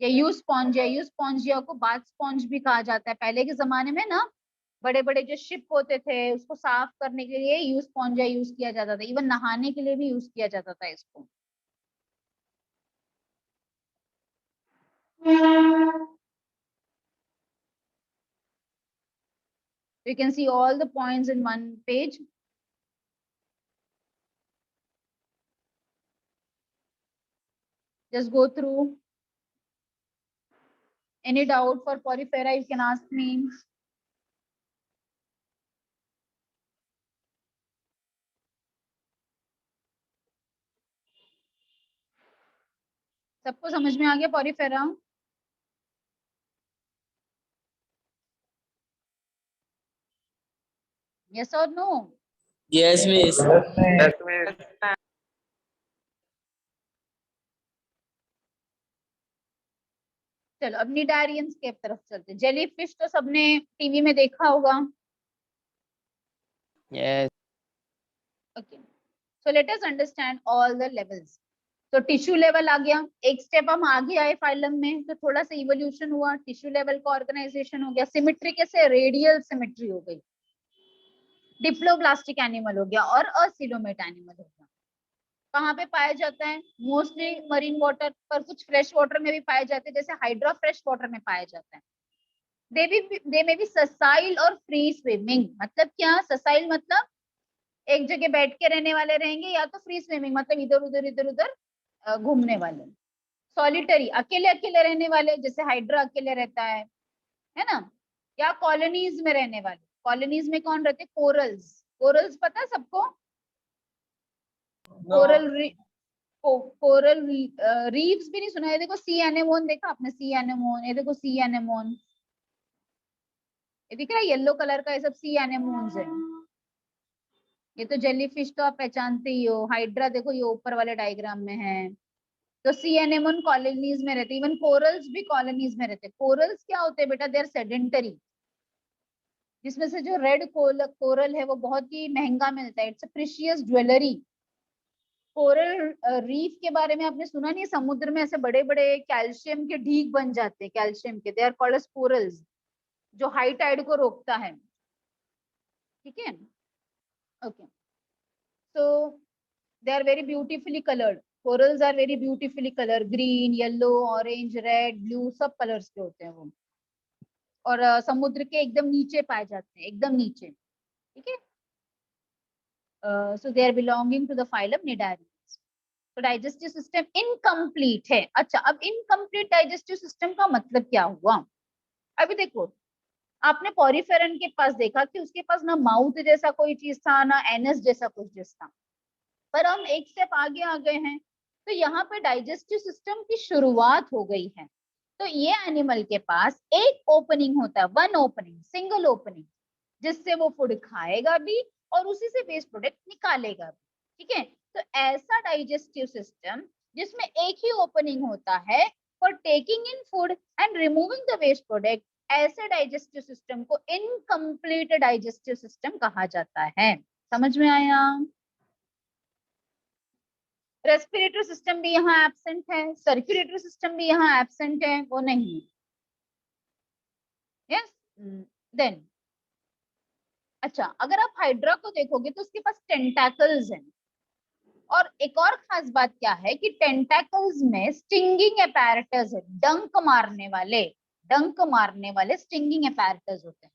ये यूस्पॉन्जिया को बाथ स्पॉन्ज भी कहा जाता है। पहले के जमाने में ना बड़े बड़े जो शिप होते थे उसको साफ करने के लिए यूस्पॉन्जिया यूज किया जाता था। इवन नहाने के लिए भी यूज किया जाता था इसको। You can see all the points in one page. Just go through. Any doubt for porifera, you can ask me. सबको समझ में आ गया porifera? Yes or no? Yes, miss. Yes, miss. चलो अब निडारियंस के तरफ चलते। जेली फिश तो सबने टीवी में देखा होगा। Yes. Okay, so let us understand all the levels. तो टिश्यू लेवल आ गया, एक स्टेप हम आगे आए फाइलम में, तो थोड़ा सा इवोल्यूशन हुआ, टिश्यू लेवल का ऑर्गेनाइजेशन हो गया, सिमेट्री कैसे? रेडियल सिमेट्री हो गई, डिप्लोब्लास्टिक एनिमल हो गया और असिलोमेट एनिमल हो गया। कहाँ पे पाया जाता है? मोस्टली मरीन वाटर, पर कुछ फ्रेश वाटर में भी पाए जाते हैं, जैसे हाइड्रा फ्रेश वाटर में पाया जाता है। दे में भी ससाइल और फ्री स्विमिंग। मतलब क्या? ससाइल मतलब एक जगह बैठ के रहने वाले रहेंगे, या तो फ्री स्विमिंग मतलब इधर उधर घूमने वाले। सॉलिटरी अकेले अकेले रहने वाले, जैसे हाइड्रा अकेले रहता है ना। या कॉलोनीज में रहने वाले। कॉलोनीज में कौन रहते? कोरल्स। कोरल्स पता है सबको? कोरल कोरल रीव्स भी नहीं सुना है? देखो सी एनेमोन देखा आपने? सी एनेमोन, ये देखो सी एनेमोन, ये दिख रहा है येलो कलर का, ये सब सी एनेमोन्स है। ये तो जेलीफिश तो आप पहचानते ही हो। हाइड्रा देखो ये ऊपर वाले डायग्राम में है। तो सी एनेमोन कॉलोनीज में रहते, इवन कोरल्स भी कॉलोनीज में रहते। कोरल्स क्या होते हैं बेटा? दे आर सेडेंटरी, जिसमें से जो रेड कोरल है वो बहुत ही महंगा मिलता है, it's a precious jewellery. Coral reef के बारे में आपने सुना नहीं? समुद्र में ऐसे बड़े बड़े कैल्शियम के ढीक बन जाते हैं, कैल्शियम के, they are called as corals, जो हाई टाइड को रोकता है, ठीक है। Okay, so they are very beautifully coloured. Corals are very beautifully colour, green, yellow, orange, red, blue, सब कलर्स के होते हैं वो। और समुद्र के एकदम नीचे पाए जाते हैं, एकदम नीचे, ठीक है। So they are belonging to the phylum cnidarians. तो डाइजेस्टिव सिस्टम इनकम्प्लीट है। अच्छा, अब इनकम्प्लीट डाइजेस्टिव सिस्टम का मतलब क्या हुआ? अभी देखो, आपने पॉरीफेरन के पास देखा कि उसके पास ना माउथ जैसा कोई चीज था, ना एनस जैसा कुछ चीज था। पर हम एक स्टेप आगे आ गए हैं, तो यहाँ पे डाइजेस्टिव सिस्टम की शुरुआत हो गई है। तो ये एनिमल के पास एक ओपनिंग होता है, वन ओपनिंग, सिंगल ओपनिंग, जिससे वो फूड खाएगा भी और उसी से वेस्ट प्रोडक्ट निकालेगा भी, ठीक है। तो ऐसा डाइजेस्टिव सिस्टम जिसमें एक ही ओपनिंग होता है for taking in food and removing the waste product, ऐसे डाइजेस्टिव सिस्टम को इनकम्प्लीट डाइजेस्टिव सिस्टम कहा जाता है। समझ में आया? रेस्पिरेटरी सिस्टम भी यहाँ एब्सेंट है, सर्कुलेटरी सिस्टम भी यहाँ एब्सेंट है, वो नहीं। यस, देन अच्छा, अगर आप हाइड्रा को देखोगे तो उसके पास टेंटैकल्स हैं, और एक और खास बात क्या है कि टेंटैकल्स में स्टिंगिंग अपैरेटस है, डंक मारने वाले स्टिंगिंग अपैरेटस होते हैं।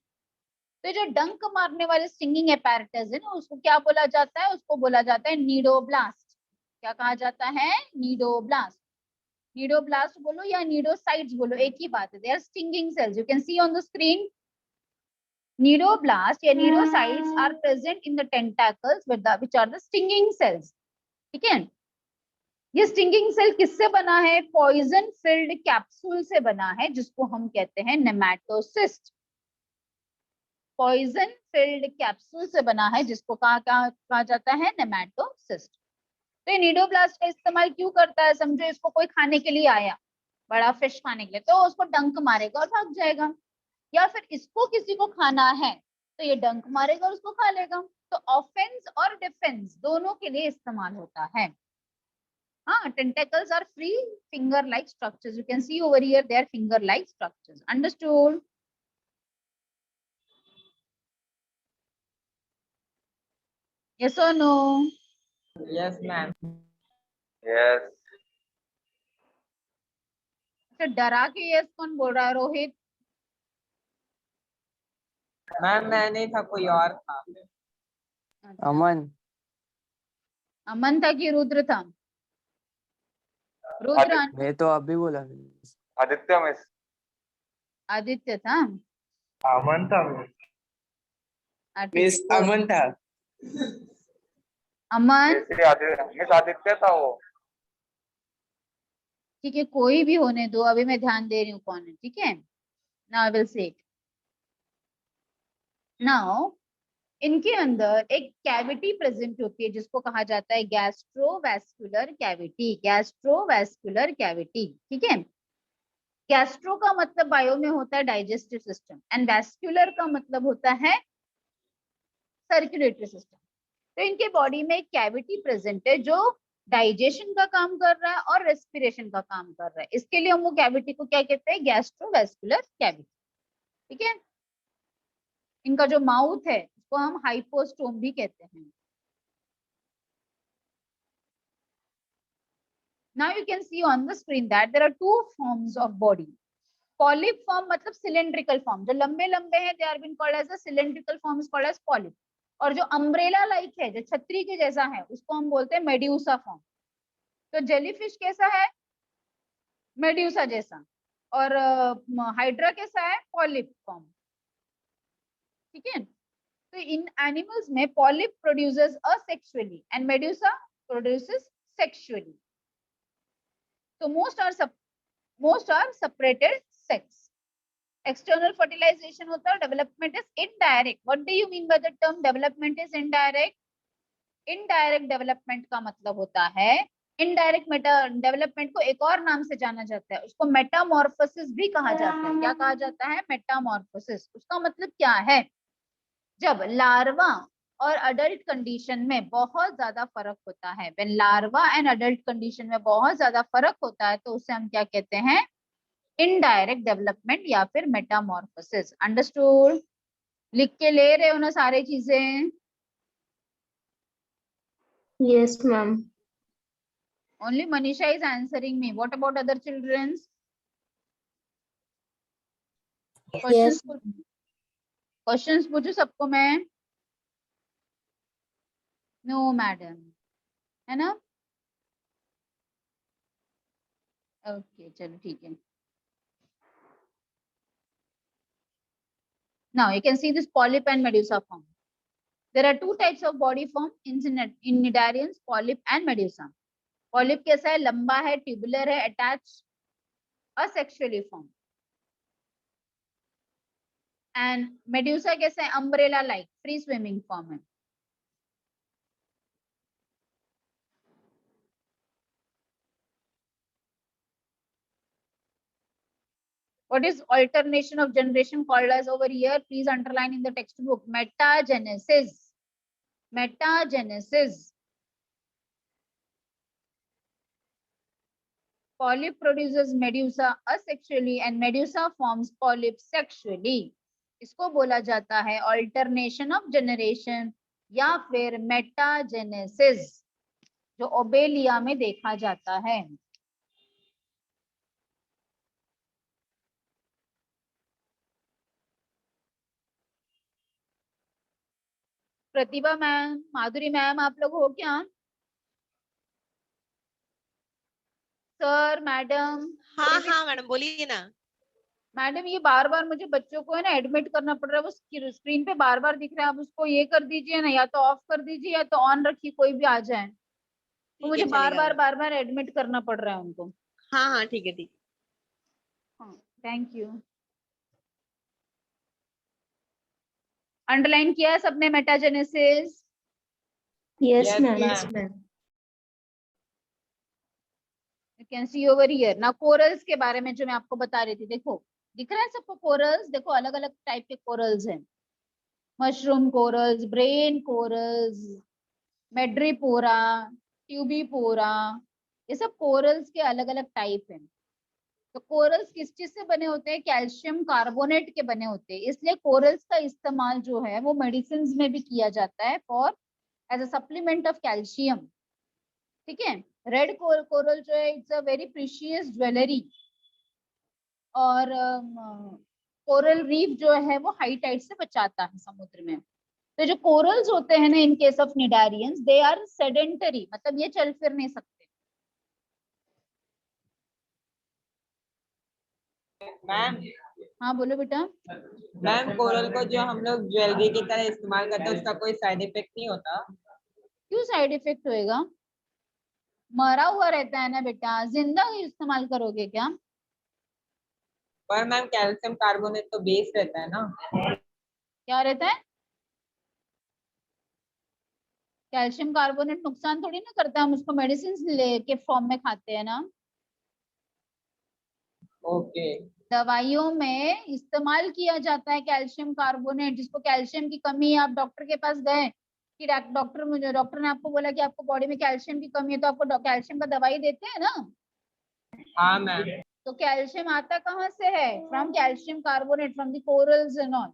तो जो डंक मारने वाले स्टिंगिंग अपैरेटस है ना, उसको क्या बोला जाता है? उसको बोला जाता है नीडोब्लास्ट। क्या कहा जाता है? नीडोब्लास्ट। नीडोब्लास्ट बोलो या नीडोसाइट्स बोलो, एक ही बात है। They are stinging cells, you can see on the screen. Cnidoblast या cnidocytes are present in the tentacles which are the stinging cells। ठीक है, ये स्टिंगिंग सेल किससे बना है? पॉइजन फिल्ड कैप्सूल से बना है, जिसको हम कहते हैं नेमेटोसिस्ट। पॉइजन फिल्ड कैप्सूल से बना है, जिसको कहा जाता है नेमेटोसिस्ट। तो ये नीडोब्लास्ट का इस्तेमाल क्यों करता है? समझो इसको कोई खाने के लिए आया, बड़ा फिश खाने के लिए, तो उसको डंक मारेगा और भाग जाएगा। या फिर इसको किसी को खाना है तो ये डंक मारेगा और उसको खा लेगा। तो ऑफेंस और डिफेंस दोनों के लिए इस्तेमाल होता है। हाँ, tentacles are free finger like structures. You can see over here they are finger like structures. Understood? Yes or no? Yes, ma'am. Yes. अच्छा, डरा के यस कौन बोल रहा है? रोहित? मैम मैं नहीं था, कोई और था। अच्छा, अमन। अमन था कि रुद्र था? रुद्र। मैं तो अभी बोला। आदित्य मिस। आदित्य था। अमन था। ठीक है, मिस अमन था। अमन। मिस आदित्य था वो। ठीक है, कोई भी होने दो, अभी मैं ध्यान दे रही हूँ कौन है। ठीक है, now I will say it. Now इनके अंदर एक कैविटी प्रेजेंट होती है, जिसको कहा जाता है गैस्ट्रोवैस्कुलर कैविटी। गैस्ट्रोवैस्कुलर कैविटी, ठीक है। गैस्ट्रो का मतलब बायो में होता है डाइजेस्टिव सिस्टम, एंड वैस्कुलर का मतलब होता है सर्कुलेटरी सिस्टम। तो इनके बॉडी में एक कैविटी प्रेजेंट है जो डाइजेशन का काम कर रहा है और रेस्पिरेशन का काम कर रहा है। इसके लिए हम वो कैविटी को क्या कहते हैं? Gastrovascular cavity. ठीक है, इनका जो माउथ है उसको हम हाइपोस्टोम भी कहते हैं। Now you can see on the screen that there are two forms of body. Polyp form मतलब cylindrical form, जो लंबे लंबे हैं they are been called as a cylindrical form is called as polyp. और जो अम्ब्रेला लाइक है, जो छतरी के जैसा है, उसको हम बोलते हैं मेड्यूसा फॉर्म। तो जेलीफिश कैसा है? मेड्यूसा जैसा। और हाइड्रा कैसा है? Polyp form. ठीक है, तो इन एनिमल्स में polyp produces asexually and medusa produces sexually. तो most are separated sex. External fertilization होता है, development is indirect. What do you mean by the term development is indirect? Indirect development का मतलब होता है, इनडायरेक्ट डेवलपमेंट को एक और नाम से जाना जाता है, उसको मेटामॉर्फोसिस भी कहा जाता है। क्या कहा जाता है? मेटामॉर्फोसिस। उसका मतलब क्या है? जब लार्वा और अडल्ट कंडीशन में बहुत ज्यादा फर्क होता है, when larva and adult condition में बहुत ज्यादा फर्क होता है, तो उसे हम क्या कहते हैं? इनडायरेक्ट डेवलपमेंट या फिर मेटामॉर्फोसिस। अंडरस्टूड? लिख के ले रहे हो ना सारी चीजें? Yes, ma'am. Only Manisha is answering me. What about other children? Yes. Questions पूछू सबको मैं? नो मैडम, है ना? ओके, चलो ठीक है। Now you can see this polyp and medusa form. There are two types of body form in cnidarians, polyp and medusa. Polyp कैसा है? लंबा है, ट्यूबुलर है, attach, asexually formed. And medusa कैसा है? umbrella like, free swimming form है. What is alternation of generation called as over here? Please underline in the textbook. Metagenesis. Metagenesis. Polyp produces medusa asexually and medusa forms polyp sexually. इसको बोला जाता है alternation of generation या फिर metagenesis, जो Obelia में देखा जाता है। प्रतिभा मैम, माधुरी मैम, आप लोग हो क्या? सर, मैडम, हाँ हाँ मैडम बोलिए ना। मैडम ये बार बार मुझे बच्चों को है ना एडमिट करना पड़ रहा है, वो स्क्रीन पे बार बार दिख रहा है, आप उसको ये कर दीजिए ना, या तो ऑफ कर दीजिए या तो ऑन रखिए, कोई भी आ जाए। तो ठीक मुझे है चलेगा मैम। बार बार एडमिट करना पड़ रहा है उनको। हाँ हाँ ठीक है ठीक। हाँ, थैंक यू। अंडरलाइन किया है सबने metagenesis? Yes, Yes, ma'am. ma'am. Yes, ma'am. You can see over here ना। कोरल्स के बारे में जो मैं आपको बता रही थी, देखो दिख रहा है सबको कोरल्स? देखो अलग अलग टाइप के कोरल्स हैं, mushroom corals, brain corals, मेड्रीपोरा, Tubipora, ये सब कोरल्स के अलग अलग टाइप हैं। तो कोरल्स किस चीज से बने होते हैं? कैल्शियम कार्बोनेट के बने होते हैं, इसलिए कोरल्स का इस्तेमाल जो है वो मेडिसिन में भी किया जाता है for as a supplement of calcium. ठीक है, रेड कोरल जो है it's a very precious jewellery, और कोरल रीफ जो है वो हाई टाइड से बचाता है समुद्र में। तो जो कोरल्स होते हैं ना, in case of cnidarians, they are sedentary, मतलब ये चल फिर नहीं सकते। मैम, हाँ बोलो बेटा। मैम कोरल को जो हम लोग ज्वेलरी की तरह इस्तेमाल करते हैं उसका कोई साइड इफेक्ट नहीं होता? क्यों साइड इफेक्ट होएगा? मरा हुआ रहता है ना बेटा, जिंदा ही इस्तेमाल करोगे क्या? पर मैम कैल्शियम कार्बोनेट तो बेस रहता है ना। क्या रहता है? कैल्शियम कार्बोनेट नुकसान थोड़ी ना करता है, हम उसको मेडिसिन के फॉर्म में खाते हैं ना। ओके। दवाइयों में इस्तेमाल किया जाता है कैल्शियम कार्बोनेट, जिसको कैल्शियम की कमी है, आप डॉक्टर के पास गए कि डॉक्टर ने आपको बोला कि आपको बॉडी में कैल्शियम की कमी है, तो आपको कैल्शियम का दवाई देते हैं ना। हाँ मैम। तो कैल्शियम आता कहाँ से है? From calcium carbonate, from the corals and all.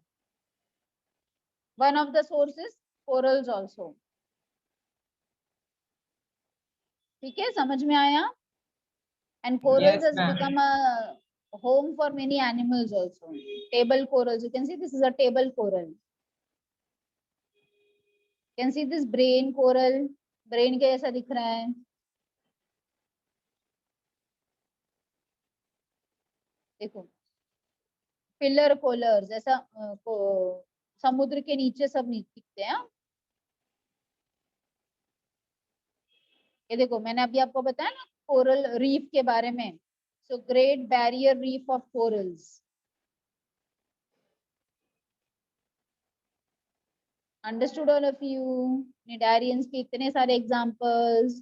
One of the sources corals also. ठीक है, समझ में आया? And corals Yes, has ma'am. become a home for many animals also. Table corals, you can see this is a table coral. You can see this brain coral, brain के जैसा दिख रहा है। देखो पिलर कोलर्स ऐसा समुद्र के नीचे सब दिखते हैं। ये देखो मैंने अभी आपको बताया ना कोरल रीफ के बारे में, so great barrier reef of corals. Understood all of you? Cnidarians के इतने सारे एग्जांपल्स।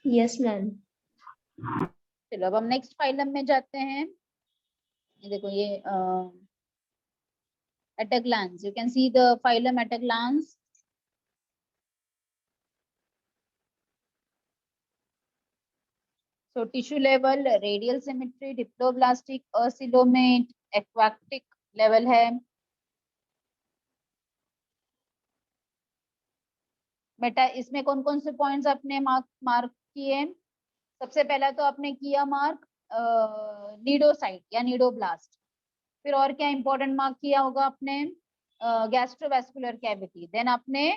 Yes, ma'am. चलो अब हम नेक्स्ट फाइलम में जाते हैं। ये देखो ये at a glance you can see the phylum at a glance. So tissue level, radial symmetry, diploblastic, acoelomate, aquatic level है। बेटा इसमें कौन कौन से पॉइंट्स आपने मार्क किए? सबसे पहला तो आपने किया मार्क नीडोसाइट या नीडोब्लास्ट। फिर और क्या इंपॉर्टेंट मार्क किया होगा आपने? Gastrovascular cavity. देन आपने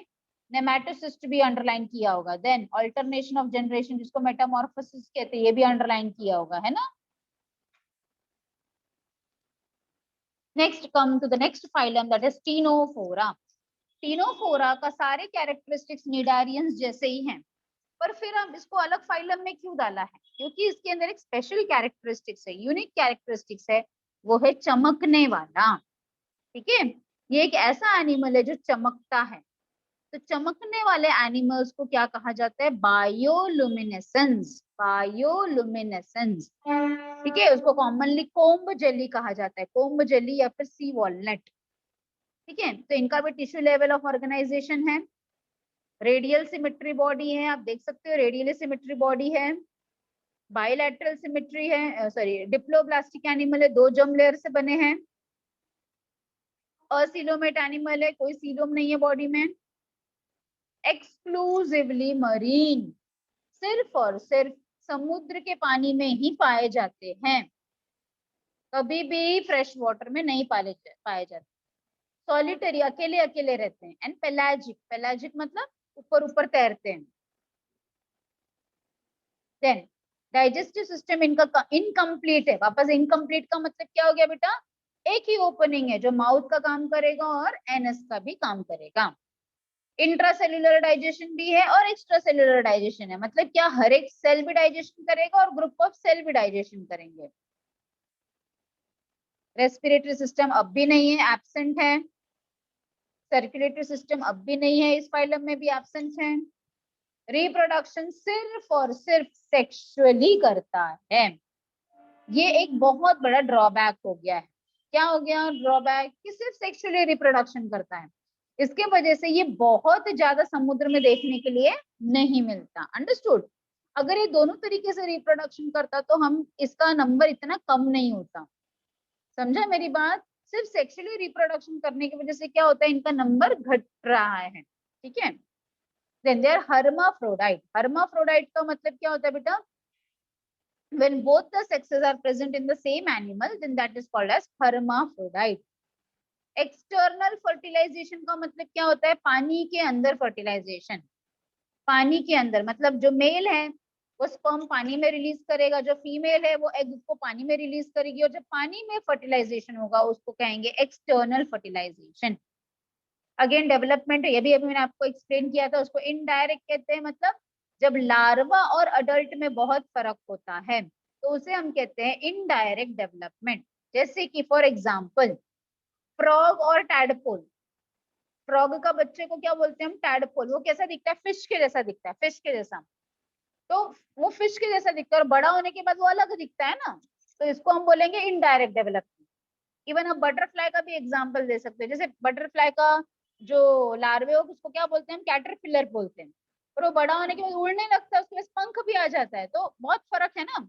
नेमेटोसिस्ट भी अंडरलाइन किया होगा। देन अल्टरनेशन ऑफ जनरेशन, जिसको मेटामॉर्फोसिस कहते हैं, ये भी अंडरलाइन किया होगा, है ना। Next come to the next phylum, that is Ctenophora. Ctenophora का सारे कैरेक्टरिस्टिक्स निडारियंस जैसे ही हैं, पर फिर हम इसको अलग फाइलम में क्यों डाला है? क्योंकि इसके अंदर एक स्पेशल कैरेक्टरिस्टिक्स है, यूनिक कैरेक्टरिस्टिक्स है, वो है चमकने वाला। ठीक है, ये एक ऐसा एनिमल है जो चमकता है। तो चमकने वाले एनिमल्स को क्या कहा जाता है? बायोलुमिनेसेंस। बायोलुमिनेसेंस, ठीक है, उसको कॉमनली कोम्ब जेली कहा जाता है, कोम्ब जेली या फिर सी वॉलनट। ठीक है, तो इनका भी टिश्यू लेवल ऑफ ऑर्गेनाइजेशन है। रेडियल सिमेट्री बॉडी है, आप देख सकते हो रेडियल सिमेट्री बॉडी है। बायलैटरल सिमेट्री है, सॉरी डिप्लोब्लास्टिक एनिमल है, 2 जर्म लेयर से बने हैं। असीलोमेट एनिमल है, कोई सीलोम नहीं है बॉडी में। एक्सक्लूसिवली मरीन, सिर्फ और सिर्फ समुद्र के पानी में ही पाए जाते हैं, कभी भी फ्रेश वाटर में नहीं पाए जाते। सॉलिटरी, अकेले अकेले रहते हैं। एंड पेलाजिक, पेलाजिक मतलब ऊपर ऊपर तैरते हैं। देन डाइजेस्टिव सिस्टम इनका इनकम्प्लीट है। वापस इनकम्प्लीट का मतलब क्या हो गया बेटा, एक ही ओपनिंग है जो माउथ का काम करेगा और एनस का भी काम करेगा। इंट्रासेल्युलर डाइजेशन भी है और एक्स्ट्रा सेल्युलर डाइजेशन है, मतलब क्या हर एक सेल भी डाइजेशन करेगा और ग्रुप ऑफ सेल भी डाइजेशन करेंगे। रेस्पिरेटरी सिस्टम अब भी नहीं है, एब्सेंट है। सर्कुलेटरी सिस्टम अब भी नहीं है, इस फाइलम में भी एब्सेंट है। रिप्रोडक्शन सिर्फ और सिर्फ सेक्सुअली करता है। ये एक बहुत बड़ा ड्रॉबैक हो गया है। क्या हो गया ड्रॉबैक, कि सिर्फ सेक्सुअली रिप्रोडक्शन करता है। इसके वजह से ये बहुत ज्यादा समुद्र में देखने के लिए नहीं मिलता। अंडरस्टूड। अगर ये दोनों तरीके से रिप्रोडक्शन करता तो हम इसका नंबर इतना कम नहीं होता। समझा मेरी बात। सिर्फ सेक्सुअली रिप्रोडक्शन करने की वजह से क्या होता है, इनका नंबर घट रहा है। ठीक है। Then they are hermaphrodite. Hermaphrodite का मतलब क्या होता है बेटा, when both the sexes are present in the same animal, then that is called as hermaphrodite. External fertilization का मतलब क्या होता है, पानी के अंदर फर्टिलाइजेशन। पानी के अंदर मतलब जो मेल है वो स्पर्म पानी में रिलीज करेगा, जो फीमेल है वो एग को पानी में रिलीज करेगी, और जब पानी में फर्टिलाइजेशन होगा उसको कहेंगे एक्सटर्नल फर्टिलाइजेशन। अगेन डेवलपमेंट, ये भी अभी मैंने आपको एक्सप्लेन किया था, उसको इनडायरेक्ट कहते हैं। मतलब जब लार्वा और अडल्ट में बहुत फर्क होता है तो उसे हम कहते हैं इनडायरेक्ट डेवलपमेंट। जैसे कि फॉर एग्जांपल फ्रॉग और टैडपोल। फ्रॉग का बच्चे को क्या बोलते हैं हम, टैडपोल। वो कैसा दिखता है, फिश के जैसा दिखता है, फिश के जैसा। तो वो फिश के जैसा दिखता है और बड़ा होने के बाद वो अलग दिखता है ना, तो इसको हम बोलेंगे इनडायरेक्ट डेवलपमेंट। इवन आप बटरफ्लाई का भी एग्जाम्पल दे सकते हैं। जैसे बटरफ्लाई का जो लार्वे हो उसको क्या बोलते हैं हम, कैटरपिलर बोलते हैं। और वो बड़ा होने के बाद उड़ने लगता है, उसके पास पंख भी आ जाता है। तो बहुत फर्क है ना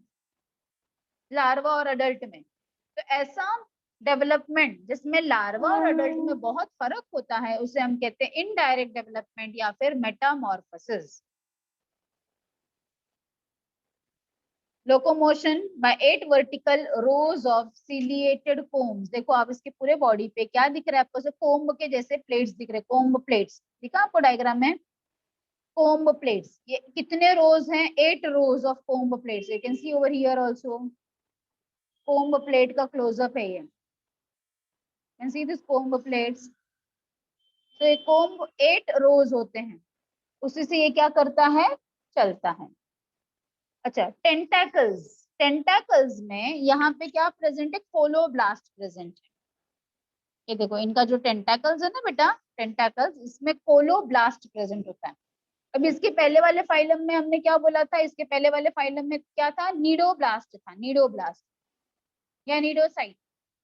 लार्वा और अडल्ट में। तो ऐसा डेवलपमेंट जिसमें लार्वा और अडल्ट में बहुत फर्क होता है उसे हम कहते हैं इनडायरेक्ट डेवलपमेंट या फिर metamorphosis. Locomotion by 8 vertical rows of ciliated combs. देखो आप इसके पूरे बॉडी पे क्या दिख रहा है आपको, कोम्ब के जैसे प्लेट्स दिख रहे हैं, कोम्ब प्लेट्स दिखा आपको डायग्राम में। कोम्ब प्लेट्स, ये कितने रोज हैं, 8 रोज of comb plates. You can see over here also, comb plate का क्लोजअप है ये। Can see this comb plates. तो ये कोम्ब 8 रोज होते हैं, उसी से ये क्या करता है, चलता है। अच्छा टेंटाकल्स, टेंटाकल्स में यहाँ पे क्या प्रेजेंट है, कोलोब्लास्ट प्रेजेंट है। ये देखो इनका जो टेंटाकल्स है ना बेटा, टेंटाकल्स, इसमें कोलोब्लास्ट प्रेजेंट होता है। अब इसके पहले वाले फाइलम में हमने क्या बोला था, इसके पहले वाले फाइलम में क्या था, नीडोब्लास्ट था, नीडोब्लास्ट या नीडोसाइट।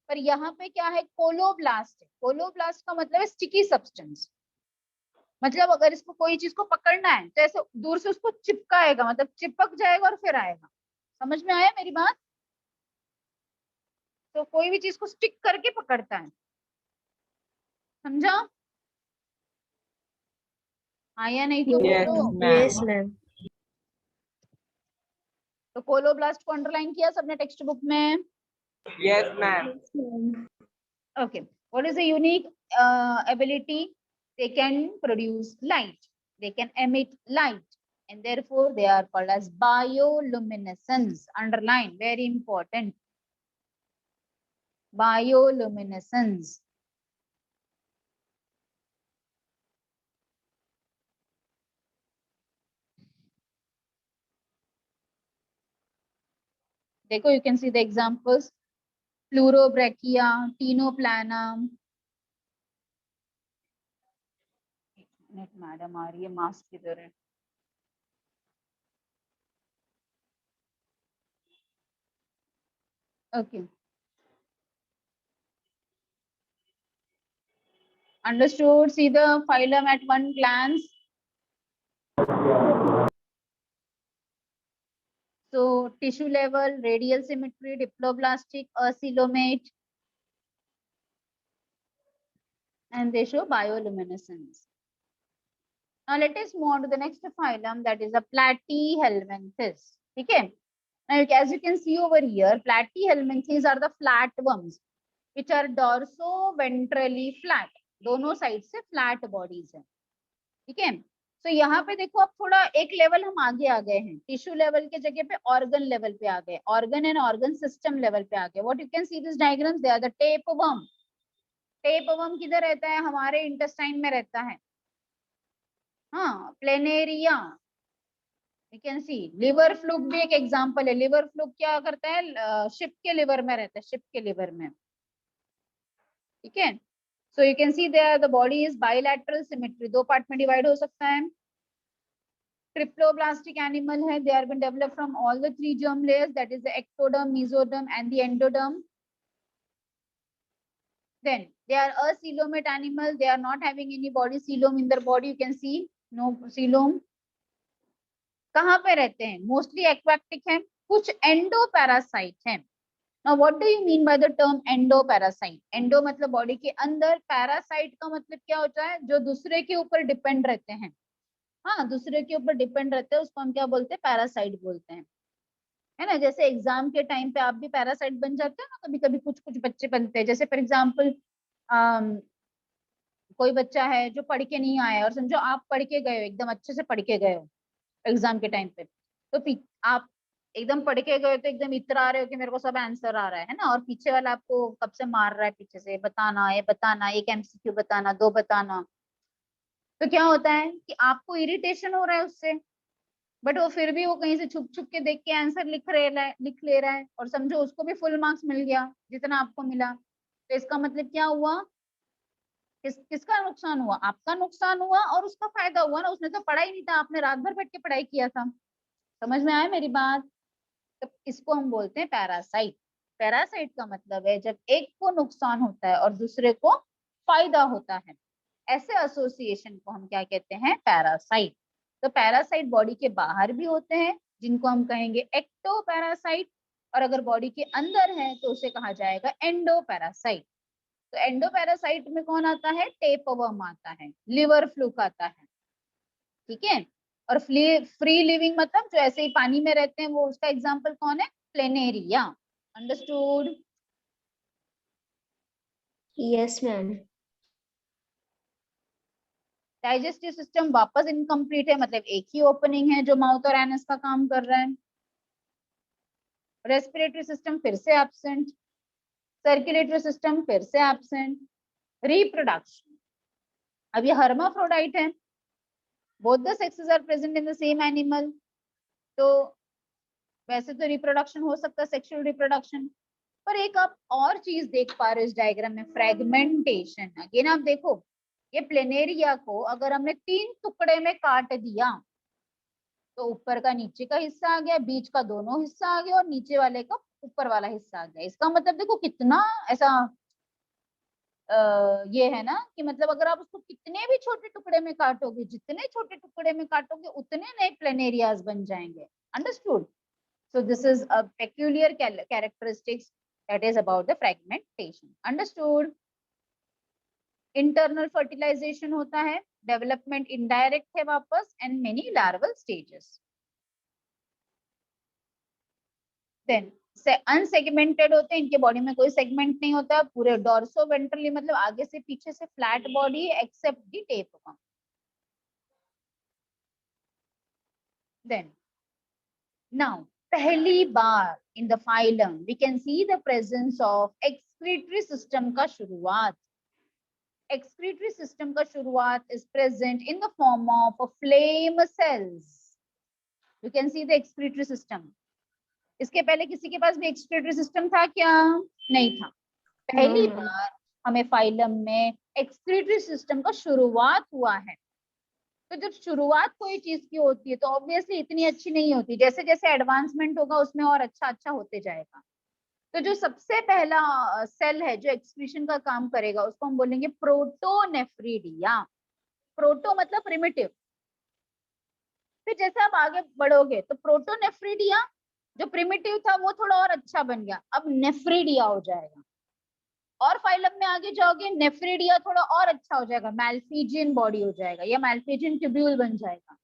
पर यहाँ पे क्या है, कोलोब्लास्ट है। कोलोब्लास्ट का मतलब है स्टिकी सब्सटेंस। मतलब अगर इसको कोई चीज को पकड़ना है तो ऐसे दूर से उसको चिपकाएगा, मतलब चिपक जाएगा और फिर आएगा। समझ में आया मेरी बात। तो कोई भी चीज को स्टिक करके पकड़ता है, समझा आया, नहीं तो Yes, बोलो। ma'am. Yes, ma'am. तो कोलोब्लास्ट को अंडरलाइन किया सबने टेक्स्ट बुक में। Yes, ma'am. Yes, ma'am. Okay, what is the unique ability? They can produce light, they can emit light, and therefore they are called as bioluminescence. Underline, very important. Bioluminescence. देखो, you can see the examples. Pleurobrachia, Tinoplanum. Madam आ रही है, mask किधर है। Okay. Understood. See the phylum at one glance. So tissue level, radial symmetry, diploblastic, acylomate. and they show bioluminescence. Now let us move on to the next phylum, that is a Platyhelminthes. Okay. Now as you can see over here, Platyhelminthes are the flatworms which are dorso-ventrally flat. दोनों side से flat bodies है. ठीक है. तो यहाँ पे देखो अब थोड़ा एक लेवल हम आगे आ गए हैं. टिश्यू लेवल के जगह पे ऑर्गन लेवल पे आ गए. Organ and organ system level पे आ गए. What you can see this diagrams, they are the tapeworm. Tapeworm किधर रहता है? हमारे इंटेस्टाइन में रहता है. हाँ, planaria. You can see. Liver fluke भी एक एग्जांपल है. लिवर फ्लूक क्या करता है? शिप के लिवर में रहता है. शिप के लिवर में. ठीक है. So you can see there the body is bilateral symmetry. दो पार्ट में डिवाइड हो सकता है. Triploblastic animal है. They are been developed from all the three germ layers, that is the ectoderm, mesoderm and the endoderm. Then they are a coelomate animal. They are not having any body coelom in their body. You can see no coelom. कहाँ पे रहते हैं? Mostly aquatic है. कुछ endoparasite हैं. Now what do you mean by the term endoparasite? Endo मतलब body के अंदर, पैरासाइट का मतलब क्या होता है? जो दूसरे के ऊपर डिपेंड रहते हैं. हाँ, दूसरे के ऊपर डिपेंड रहते हैं, उसको हम क्या बोलते हैं? पैरासाइट बोलते हैं. है ना. जैसे एग्जाम के टाइम पे आप भी पैरासाइट बन जाते हो ना. कभी कभी कुछ कुछ बच्चे बनते हैं. जैसे फॉर एग्जाम्पल कोई बच्चा है जो पढ़ के नहीं आया, और समझो आप पढ़ के गए हो, एकदम अच्छे से पढ़ के गए हो एग्जाम के टाइम पे, तो आप एकदम पढ़ के गए तो एकदम इतरा रहे हो कि मेरे को सब आंसर आ रहा है ना, और पीछे वाला आपको कब से मार रहा है पीछे से, बताना, ये बताना, एक एमसीक्यू बताना, दो बताना. तो क्या होता है कि आपको इरिटेशन हो रहा है उससे, बट वो फिर भी वो कहीं से छुप छुप के देख के आंसर लिख ले रहा है, और समझो उसको भी फुल मार्क्स मिल गया जितना आपको मिला. तो इसका मतलब क्या हुआ? किसका नुकसान हुआ? आपका नुकसान हुआ और उसका फायदा हुआ ना. उसने तो पढ़ा ही नहीं था, आपने रात भर बैठ के पढ़ाई किया था. समझ में आया मेरी बात? तो इसको हम बोलते हैं पैरासाइट. पैरासाइट का मतलब है जब एक को नुकसान होता है और दूसरे को फायदा होता है, ऐसे एसोसिएशन को हम क्या कहते हैं? पैरासाइट. तो पैरासाइट बॉडी के बाहर भी होते हैं जिनको हम कहेंगे एक्टोपैरासाइट, और अगर बॉडी के अंदर है तो उसे कहा जाएगा एंडोपैरासाइट. तो एंडोपैरासाइट में कौन आता है? टेपवर्म आता है, लिवर फ्लूक आता है. ठीक है. और फ्री लिविंग मतलब जो ऐसे ही पानी में रहते हैं, वो उसका एग्जांपल कौन है? Planaria. Understood? Yes, ma'am. Digestive system वापस इनकम्प्लीट है, मतलब एक ही ओपनिंग है जो माउथ और एनस का काम कर रहा है. रेस्पिरेटरी सिस्टम फिर से एब्सेंट. सर्कुलेटरी सिस्टम फिर से एब्सेंट. रिप्रोडक्शन, अब ये हर्माफ्रोडाइट है. both the sexes are present in the same animal. तो वैसे तो रिप्रोडक्शन हो सकता है, सेक्सुअल रिप्रोडक्शन, पर एक आप और चीज देख पा रहे हो इस डायग्राम में, फ्रेगमेंटेशन. अगेन आप देखो, ये प्लेनेरिया को अगर हमने 3 टुकड़े में काट दिया तो ऊपर का नीचे का हिस्सा आ गया, बीच का दोनों हिस्सा आ गया, और नीचे वाले का ऊपर वाला हिस्सा आ गया. इसका मतलब देखो कितना ऐसा ये है ना कि मतलब अगर आप उसको कितने भी छोटे टुकड़े में काटोगे, जितने छोटे टुकड़े में काटोगे उतने नए प्लेनेरियाज बन जाएंगे. Understood? So this is a peculiar characteristics that is about the fragmentation. Understood? Internal fertilization होता है, development indirect है वापस, and many larval stages. Then unsegmented होते हैं, इनके बॉडी में कोई सेगमेंट नहीं होता, पूरे डॉर्सो वेंट्रली मतलब आगे से पीछे से फ्लैट बॉडी एक्सेप्ट दी टेपवर्म. Then now पहली बार in the phylum we can see the presence of excretory system का शुरुआत. Excretory system का शुरुआत is present in the form of a flame cells. You can see the excretory system. इसके पहले किसी के पास भी एक्सक्रीटरी सिस्टम था क्या? नहीं था. पहली बार हमें फाइलम में एक्सक्रीटरी सिस्टम का शुरुआत हुआ है. तो जब शुरुआत कोई चीज की होती है तो ऑब्वियसली इतनी अच्छी नहीं होती, जैसे जैसे एडवांसमेंट होगा उसमें और अच्छा होते जाएगा. तो जो सबसे पहला सेल है जो एक्सक्रीशन का काम करेगा उसको हम बोलेंगे प्रोटोनेफ्रिडिया. प्रोटो मतलब प्रिमिटिव. फिर जैसे आप आगे बढ़ोगे तो प्रोटोनेफ्रिडिया जो प्रिमिटिव था वो थोड़ा और अच्छा बन गया, अब नेफ्रिडिया हो जाएगा. और फाइलम में आगे जाओगे, नेफ्रिडिया थोड़ा और अच्छा हो जाएगा, मैल्फिजियन बॉडी हो जाएगा या मैल्फिजियन ट्यूब्यूल बन जाएगा।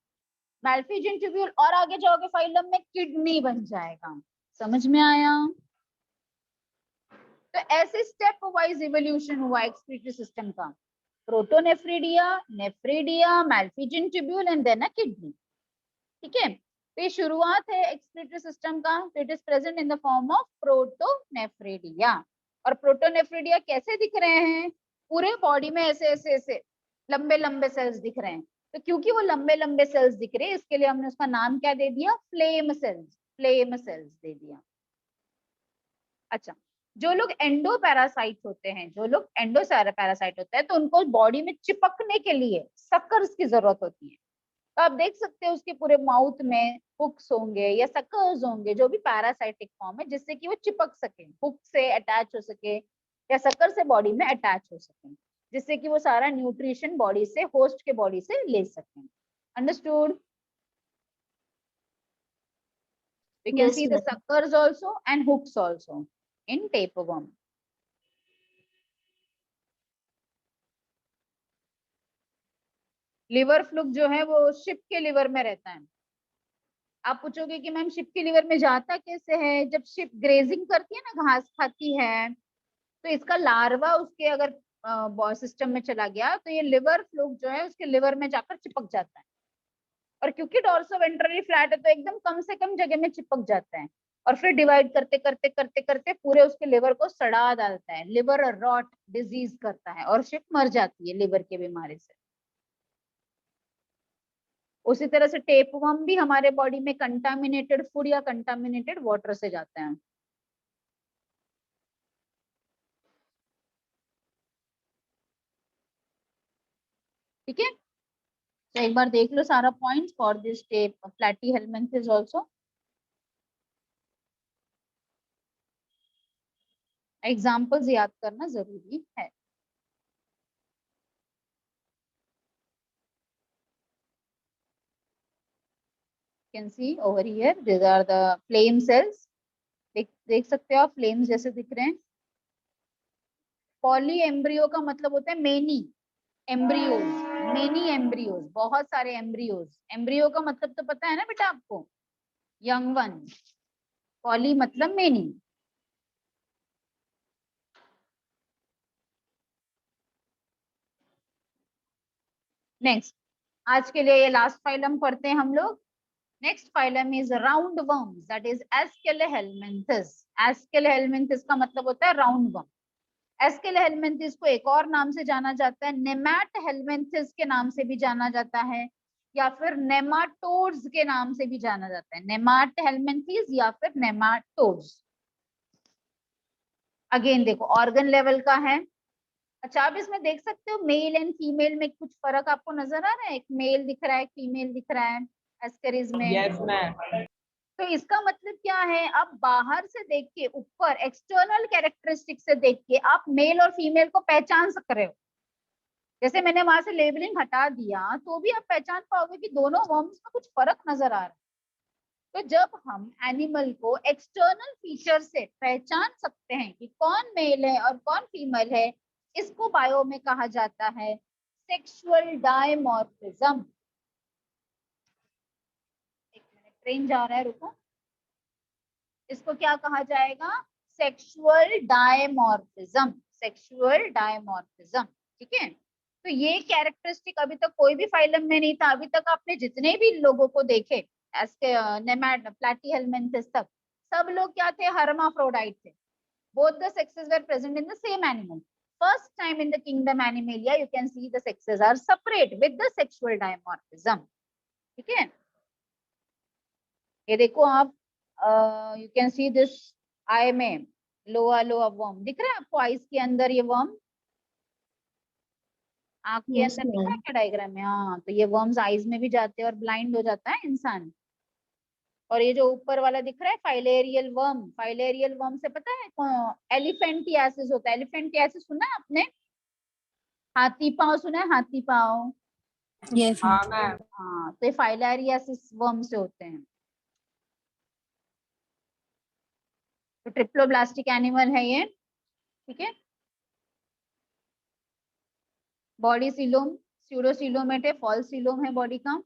मैल्फिजियन ट्यूब्यूल और आगे जाओगे फाइलम में किडनी बन जाएगा। समझ में आया? तो ऐसे स्टेप वाइज इवोल्यूशन हुआ एक्सक्रीटरी सिस्टम का। Protonephridia, nephridia, Malpighian tubule and then a kidney. ठीक है, तो ये शुरुआत है एक्सक्रीटरी सिस्टम का। तो it is present in the form of protonephridia. और प्रोटोनेफ्रिडिया कैसे दिख रहे हैं? पूरे बॉडी में ऐसे ऐसे ऐसे लंबे लंबे सेल्स दिख रहे हैं। तो क्योंकि वो लंबे लंबे सेल्स दिख रहे हैं, इसके लिए हमने उसका नाम क्या दे दिया? Flame cells. फ्लेम सेल्स दे दिया। अच्छा, जो लोग एंडो पैरासाइट होते हैं, जो लोग एंडो पैरासाइट होते हैं, तो उनको बॉडी में चिपकने के लिए सकर्स की जरूरत होती है। तो आप देख सकते हो उसके पूरे माउथ में हुक्स होंगे या सकर्स होंगे, जो भी पैरासाइटिक फॉर्म है, जिससे कि वो चिपक सके, हुक से अटैच हो सके या सकर से बॉडी में अटैच हो सके, जिससे कि वो सारा न्यूट्रिशन बॉडी से, होस्ट के बॉडी से ले सके। Understood? We can Yes, see the ma'am. suckers also and hooks also in tapeworm. Liver fluke जो है वो शिप के लिवर में रहता है। आप पूछोगे कि मैम शिप के लिवर में जाता कैसे है? जब शिप ग्रेजिंग करती है ना, घास खाती है, तो इसका लार्वा उसके अगर सिस्टम में चला गया तो ये लिवर फ्लूक जो है उसके लिवर में जाकर चिपक जाता है। और क्योंकि डॉर्सोवेंट्रली फ्लैट है तो एकदम कम से कम जगह में चिपक जाता है, और फिर डिवाइड करते करते करते करते पूरे उसके लिवर को सड़ा डालता है, लिवर रॉट डिजीज करता है और शिप मर जाती है लिवर की बीमारी से। उसी तरह से टेपवर्म भी हमारे बॉडी में कंटामिनेटेड फूड या कंटामिनेटेड वाटर से जाते हैं। ठीक है, तो एक बार देख लो सारा points for this type Platyhelminthes also. Examples याद करना जरूरी है। Can see over here, these are the flame cells। देख सकते हो आप, फ्लेम्स जैसे दिख रहे हैं। पॉली एम्ब्रियो का मतलब होता है मेनी एम्ब्रियोज, मेनी एम्ब्रियोज, बहुत सारे एम्ब्रियोज। एम्ब्रियो का मतलब तो पता है ना बेटा आपको, यंग वन। पॉली मतलब मेनी। नेक्स्ट, आज के लिए ये लास्ट फाइलम पढ़ते हैं हम लोग। Next phylum is round worms, that is Aschelminthes. Aschelminthes का मतलब होता है राउंड वर्म। एस्केलेहेल्मिन्थेस को एक और नाम से जाना जाता है, नेमैटहेल्मिन्थेस के नाम से भी जाना जाता है, या फिर नेमाटोड्स के नाम से भी जाना जाता है। नेमैटहेल्मिन्थेस या फिर नेमाटोड्स। अगेन देखो ऑर्गन लेवल का है। अच्छा, आप इसमें देख सकते हो मेल एंड फीमेल में कुछ फर्क आपको नजर आ रहा है? एक मेल दिख रहा है, फीमेल दिख रहा है एस्केरिस में। Yes, ma'am. तो इसका मतलब क्या है? आप बाहर से देख के, ऊपर एक्सटर्नल कैरेक्टरिस्टिक से देख के आप मेल और फीमेल को पहचान सक रहे हो। जैसे मैंने वहां से लेबलिंग हटा दिया तो भी आप पहचान पाओगे कि दोनों वर्म्स में कुछ फर्क नजर आ रहा है। तो जब हम एनिमल को एक्सटर्नल फीचर से पहचान सकते हैं कि कौन मेल है और कौन फीमेल है, इसको बायो में कहा जाता है सेक्सुअल डायमॉर्फिज्म। एक मिनट, ट्रेन जा रहा है, रुको। इसको क्या कहा जाएगा? Sexual dimorphism. Sexual dimorphism. ठीक है, तो ये कैरेक्टरिस्टिक अभी तक कोई भी फाइलम में नहीं था। अभी तक आपने जितने भी लोगों को देखे प्लैटीहेल्मिन्थेस तक, सब लोग क्या थे? हर्माफ्रोडाइट थे। both the sexes were present in the same animal. First time in the kingdom Animalia you can see the sexes are separate with the sexual dimorphism. ठीक है, ये देखो आप, you can see this आई में लोआ worm दिख रहा है आपको? आइस के अंदर ये वर्म, आंख के Yes, अंदर दिख रहा है ma'am. क्या डायग्राम में? हाँ, तो ये वर्म्स आइज में भी जाते हैं और ब्लाइंड हो जाता है इंसान। और ये जो ऊपर वाला दिख रहा है फाइलेरियल वर्म, फाइलेरियल वर्म से पता है एलिफेंटियासिस होता है। एलिफेंटियासिस सुना है आपने? हाथी पाँव सुना है? हाथी पाँव। Yes, हाँ ma'am. मैम। हाँ, तो ये फाइलेरियासिस वर्म से होते हैं। तो ट्रिप्लोब्लास्टिक एनिमल है ये। ठीक है, बॉडी सीलोम, स्यूडोसीलोमेट है, फॉल्स सीलोम है बॉडी का,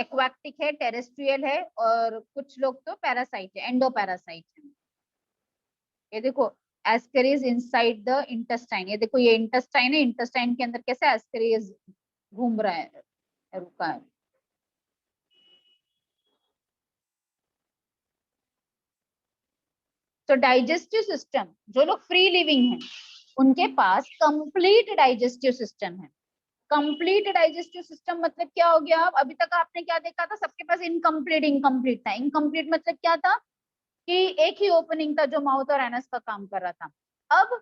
एक्वाटिक है, टेरेस्ट्रियल है, और कुछ लोग तो पैरासाइट है, एंडोपैरासाइट है। ये देखो एस्केरिस इनसाइड द इंटेस्टाइन, ये देखो ये इंटेस्टाइन है, इंटेस्टाइन के अंदर कैसे एस्केरिस घूम रहा है, रुका है। तो डाइजेस्टिव सिस्टम, जो लोग फ्री लिविंग हैं उनके पास कंप्लीट डाइजेस्टिव सिस्टम है। कंप्लीट डाइजेस्टिव सिस्टम मतलब क्या हो गया? अब अभी तक आपने क्या देखा था? सबके पास इनकम्प्लीट इनकम्प्लीट था। इनकम्प्लीट मतलब क्या था कि एक ही ओपनिंग था जो माउथ और एनस का काम कर रहा था। अब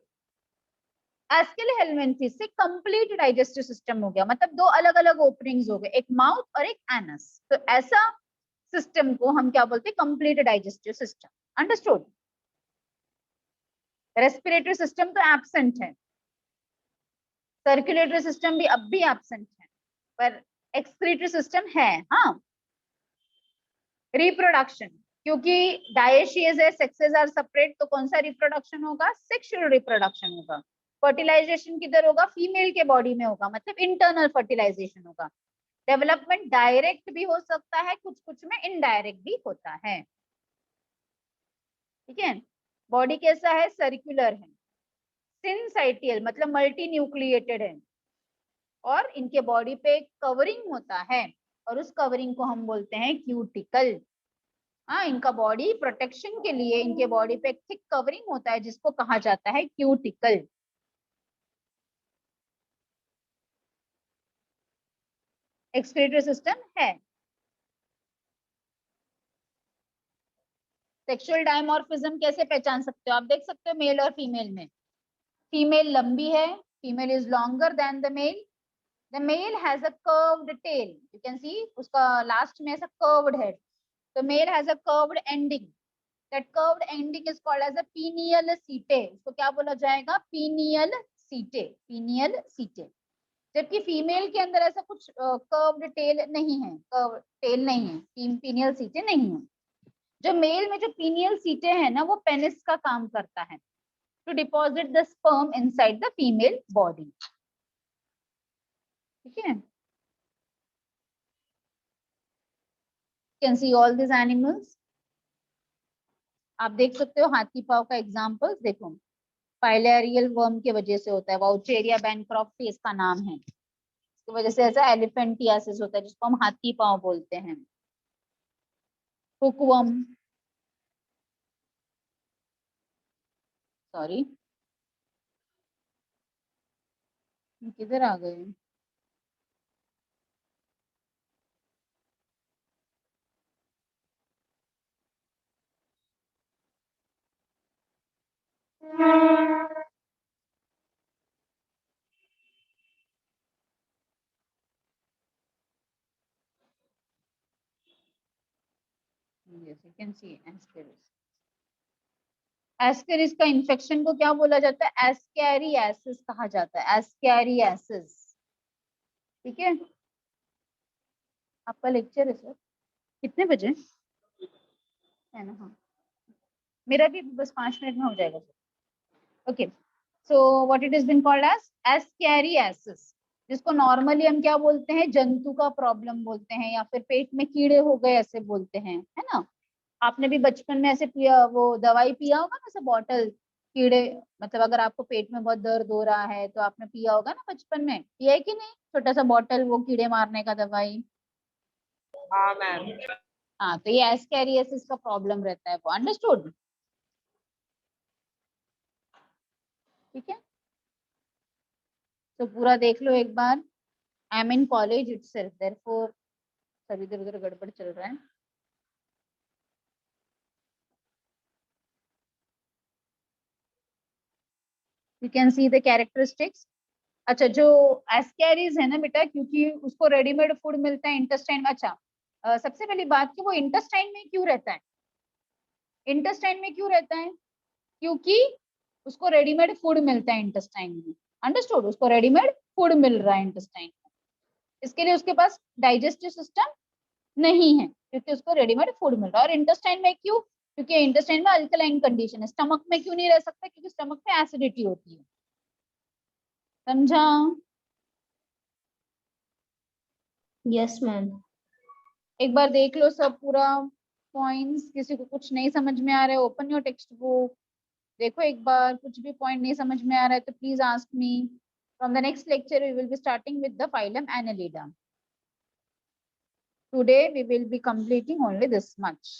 एस्केल हेलमिंथेस से कंप्लीट डाइजेस्टिव सिस्टम हो गया, मतलब दो अलग अलग ओपनिंग्स हो गए, एक माउथ और एक एनस। तो ऐसा सिस्टम को हम क्या बोलते हैं? Complete digestive system. Understood? Respiratory system तो एब्सेंट है, सर्कुलेटरी सिस्टम भी अब भी एब्सेंट है, पर एक्सक्रीटरी सिस्टम है। हाँ, रिप्रोडक्शन, क्योंकि डायशियस है, सेक्सेस आर सेपरेट, तो कौन सा रिप्रोडक्शन होगा? सेक्सुअल रिप्रोडक्शन होगा। फर्टिलाइजेशन किधर होगा? फीमेल के बॉडी में होगा, मतलब इंटरनल फर्टिलाइजेशन होगा। डेवलपमेंट डायरेक्ट भी हो सकता है, कुछ कुछ में इनडायरेक्ट भी होता है। ठीक है? बॉडी कैसा है? सर्कुलर है, सिनसाइटियल मतलब मल्टी न्यूक्लिएटेड है, और इनके बॉडी पे कवरिंग होता है, और उस कवरिंग को हम बोलते हैं क्यूटिकल। हाँ, इनका बॉडी प्रोटेक्शन के लिए इनके बॉडी पे एक थिक कवरिंग होता है जिसको कहा जाता है क्यूटिकल। एक्सक्रीटरी सिस्टम है। सेक्सुअल डायमॉर्फिज्म कैसे पहचान सकते हो? आप देख सकते हो मेल और फीमेल में, फीमेल लंबी है, female is longer than the male, the male has a curved tail, you can see उसका लास्ट में ऐसा कर्व्ड है, तो male has a curved ending, that curved ending is called as a penial setae. उसको क्या बोला जाएगा? Pineal सीटे, पीनियल सीटे। जबकि फीमेल के अंदर ऐसा कुछ कर्व्ड टेल नहीं है, कर्व टेल नहीं है, पीनियल सीटे नहीं है। जो मेल में जो पीनियल सीटे है ना, वो पेनिस का काम करता है, to deposit the sperm inside the female body. ठीक है? Can see all this animals. आप देख सकते हो हाथी पाव का एग्जाम्पल्स, देखो फाइलेरियल वर्म की वजह से होता है, वाउचेरिया बैनक्रॉफ्टी इसका नाम है, इसकी वजह से ऐसा एलिफेंटियासिस होता है जिसको हम हाथी पाव बोलते हैं। हुकवर्म, सॉरी किधर आ गए? Yes, you can see ascaris. Ascaris का इन्फेक्शन को क्या बोला जाता है? एस्कैरियासिस कहा जाता है, एस्कैरियासिस। ठीक है? आपका लेक्चर है सर कितने बजे है ना? हाँ, मेरा भी बस 5 मिनट में हो जाएगा sir. Okay, so what it is been called as ascariasis, जिसको नॉर्मली हम क्या बोलते हैं? जंतु का प्रॉब्लम बोलते हैं, या फिर पेट में कीड़े हो गए ऐसे बोलते हैं, है ना? आपने भी बचपन में ऐसे पिया, वो दवाई पिया होगा ना, ऐसे बॉटल, कीड़े, मतलब अगर आपको पेट में बहुत दर्द हो रहा है तो आपने पिया होगा ना बचपन में, पिया है कि नहीं? छोटा सा बॉटल, वो कीड़े मारने का दवाई। हाँ मैम। हाँ, तो ये एस्कैरियासिस का प्रॉब्लम रहता है वो। अंडरस्टूड? ठीक है, तो पूरा देख लो एक बार। I am in college itself, therefore सब इधर उधर गड़बड़ चल रहा है। You can see the characteristics. अच्छा, जो एस्कैरिस है ना बेटा, क्योंकि उसको रेडीमेड फूड मिलता है इंटेस्टाइन में। अच्छा, सबसे पहली बात कि वो इंटेस्टाइन में क्यों रहता है? इंटेस्टाइन में क्यों रहता है? क्योंकि उसको रेडीमेड फूड मिलता है इंटेस्टाइन में। अंडरस्टूड? उसको रेडीमेड फूड मिल रहा है इंटेस्टाइन में, इसके लिए उसके पास डाइजेस्टिव सिस्टम नहीं है, क्योंकि उसको रेडीमेड फूड मिल रहा है। और इंटेस्टाइन में क्यों? क्योंकि इंटेस्टाइन में अल्कलाइन कंडीशन है। स्टमक में क्यों नहीं रह सकता? क्योंकि स्टमक में एसिडिटी होती है। समझा? Yes, ma'am. एक बार देख लो सब पूरा पॉइंट्स, किसी को कुछ नहीं समझ में आ रहा है, ओपन योर टेक्स्ट बुक, देखो एक बार, कुछ भी पॉइंट नहीं समझ में आ रहा है तो please ask me. From the next lecture we will be starting with the phylum Annelida. Today we will be completing only this much.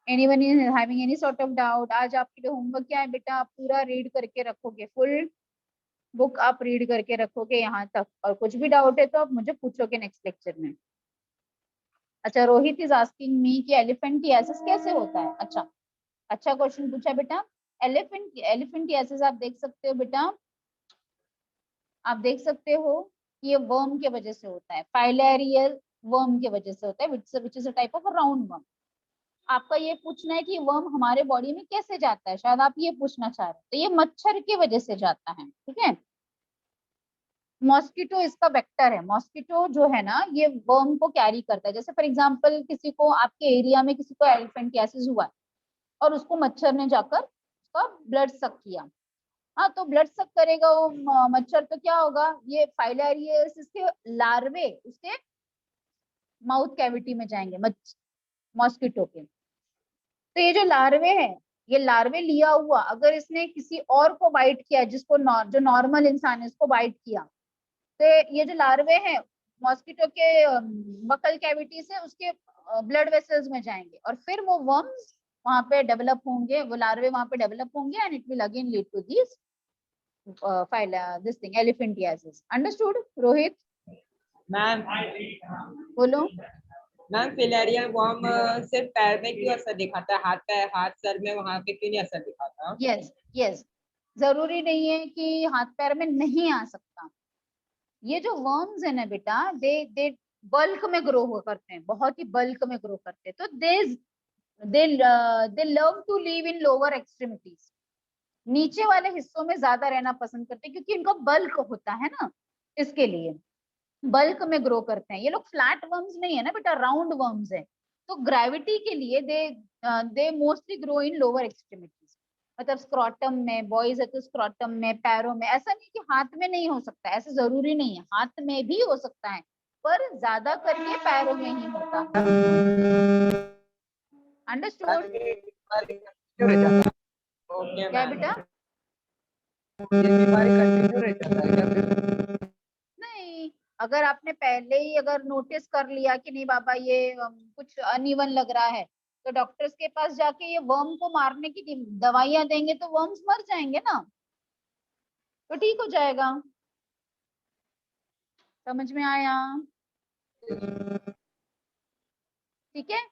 Anyone is having any sort of doubt? आज आपके लिए homework क्या है बेटा? आप पूरा read करके रखोगे, फुल बुक आप रीड करके रखोगे यहाँ तक, और कुछ भी डाउट है तो आप मुझे पूछोगे नेक्स्ट लेक्चर में. अच्छा, रोहित इज आस्किंग मी कि एलिफेंटियासिस कैसे होता है. अच्छा क्वेश्चन पूछा बेटा. एलिफेंटियासिस आप देख सकते हो बेटा, आप देख सकते हो कि ये वर्म के वजह से होता है, फाइलेरियल वर्म के वजह से होता है, which is a type of round worm. आपका ये पूछना है कि वर्म हमारे बॉडी में कैसे जाता है, शायद आप ये पूछना चाह रहे हो. तो ये मच्छर की वजह से जाता है, ठीक है. मॉस्किटो इसका वेक्टर है. मॉस्किटो जो है ना, ये वर्म को कैरी करता है. जैसे फॉर एग्जांपल किसी को, आपके एरिया में किसी को एलिफेंटियासिस हुआ और उसको मच्छर ने जाकर उसका ब्लड सक किया. हाँ, तो ब्लड सक करेगा वो मच्छर, तो क्या होगा, ये फाइलेरियस के लार्वे उसके माउथ कैविटी में जाएंगे मॉस्किटो के. तो ये जो लार्वे है, ये लार्वे लिया हुआ अगर इसने किसी और को बाइट किया, जिसको जो नॉर्मल इंसान है उसको बाइट किया, तो ये जो लार्वे हैं मॉस्किटो के बकल कैविटी से उसके ब्लड वेसल्स में जाएंगे और फिर वो वर्म्स वहां पे डेवलप होंगे, वो लार्वे वहां पे डेवलप होंगे and it will again lead to this this thing elephantiasis. Understood Rohit? Ma'am बोलो. मैम फिलेरियन वर्म सिर्फ पैर में क्यों असर दिखाता है, हाथ सर में वहां पे क्यों नहीं असर दिखाता? यस, जरूरी नहीं है कि हाथ पैर में नहीं आ सकता. ये जो वर्म्स है ना बेटा, दे बल्क में ग्रो करते हैं, बहुत ही बल्क में ग्रो करते हैं. तो they love to live in lower extremities. नीचे वाले हिस्सों में ज्यादा रहना पसंद करते हैं क्योंकि इनका बल्क होता है ना, इसके लिए बल्क में ग्रो करते हैं. ये लोग फ्लैट वर्म्स नहीं है ना बेटा, राउंड वर्म्स है. तो ग्रेविटी के लिए they mostly grow in lower extremities. मतलब स्क्रॉटम में, बॉयज है तो स्क्रॉटम में, पैरों में. ऐसा नहीं कि हाथ में नहीं हो सकता, ऐसा जरूरी नहीं है, हाथ में भी हो सकता है, पर ज्यादा करके पैरों में ही होता है. अंडरस्टूड? क्यों रह जाता है? ओके क्या मैम. बेटा? ये बीमारी कंटिन्यू रह जाता है क्या फिर? नहीं, अगर आपने पहले ही अगर नोटिस कर लिया कि नहीं बाबा ये कुछ अनइवन लग रहा है, तो डॉक्टर्स के पास जाके ये वर्म को मारने की दवाइयां देंगे तो वर्म्स मर जाएंगे ना, तो ठीक हो जाएगा. समझ में आया? ठीक है.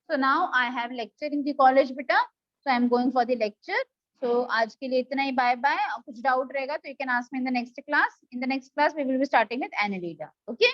So now I have lecture in the college बेटा, so I am going for the lecture. So आज के लिए इतना ही, बाय बाय. कुछ डाउट रहेगा तो you can ask me in the next class. In the next class we will be starting with Annelida. Okay.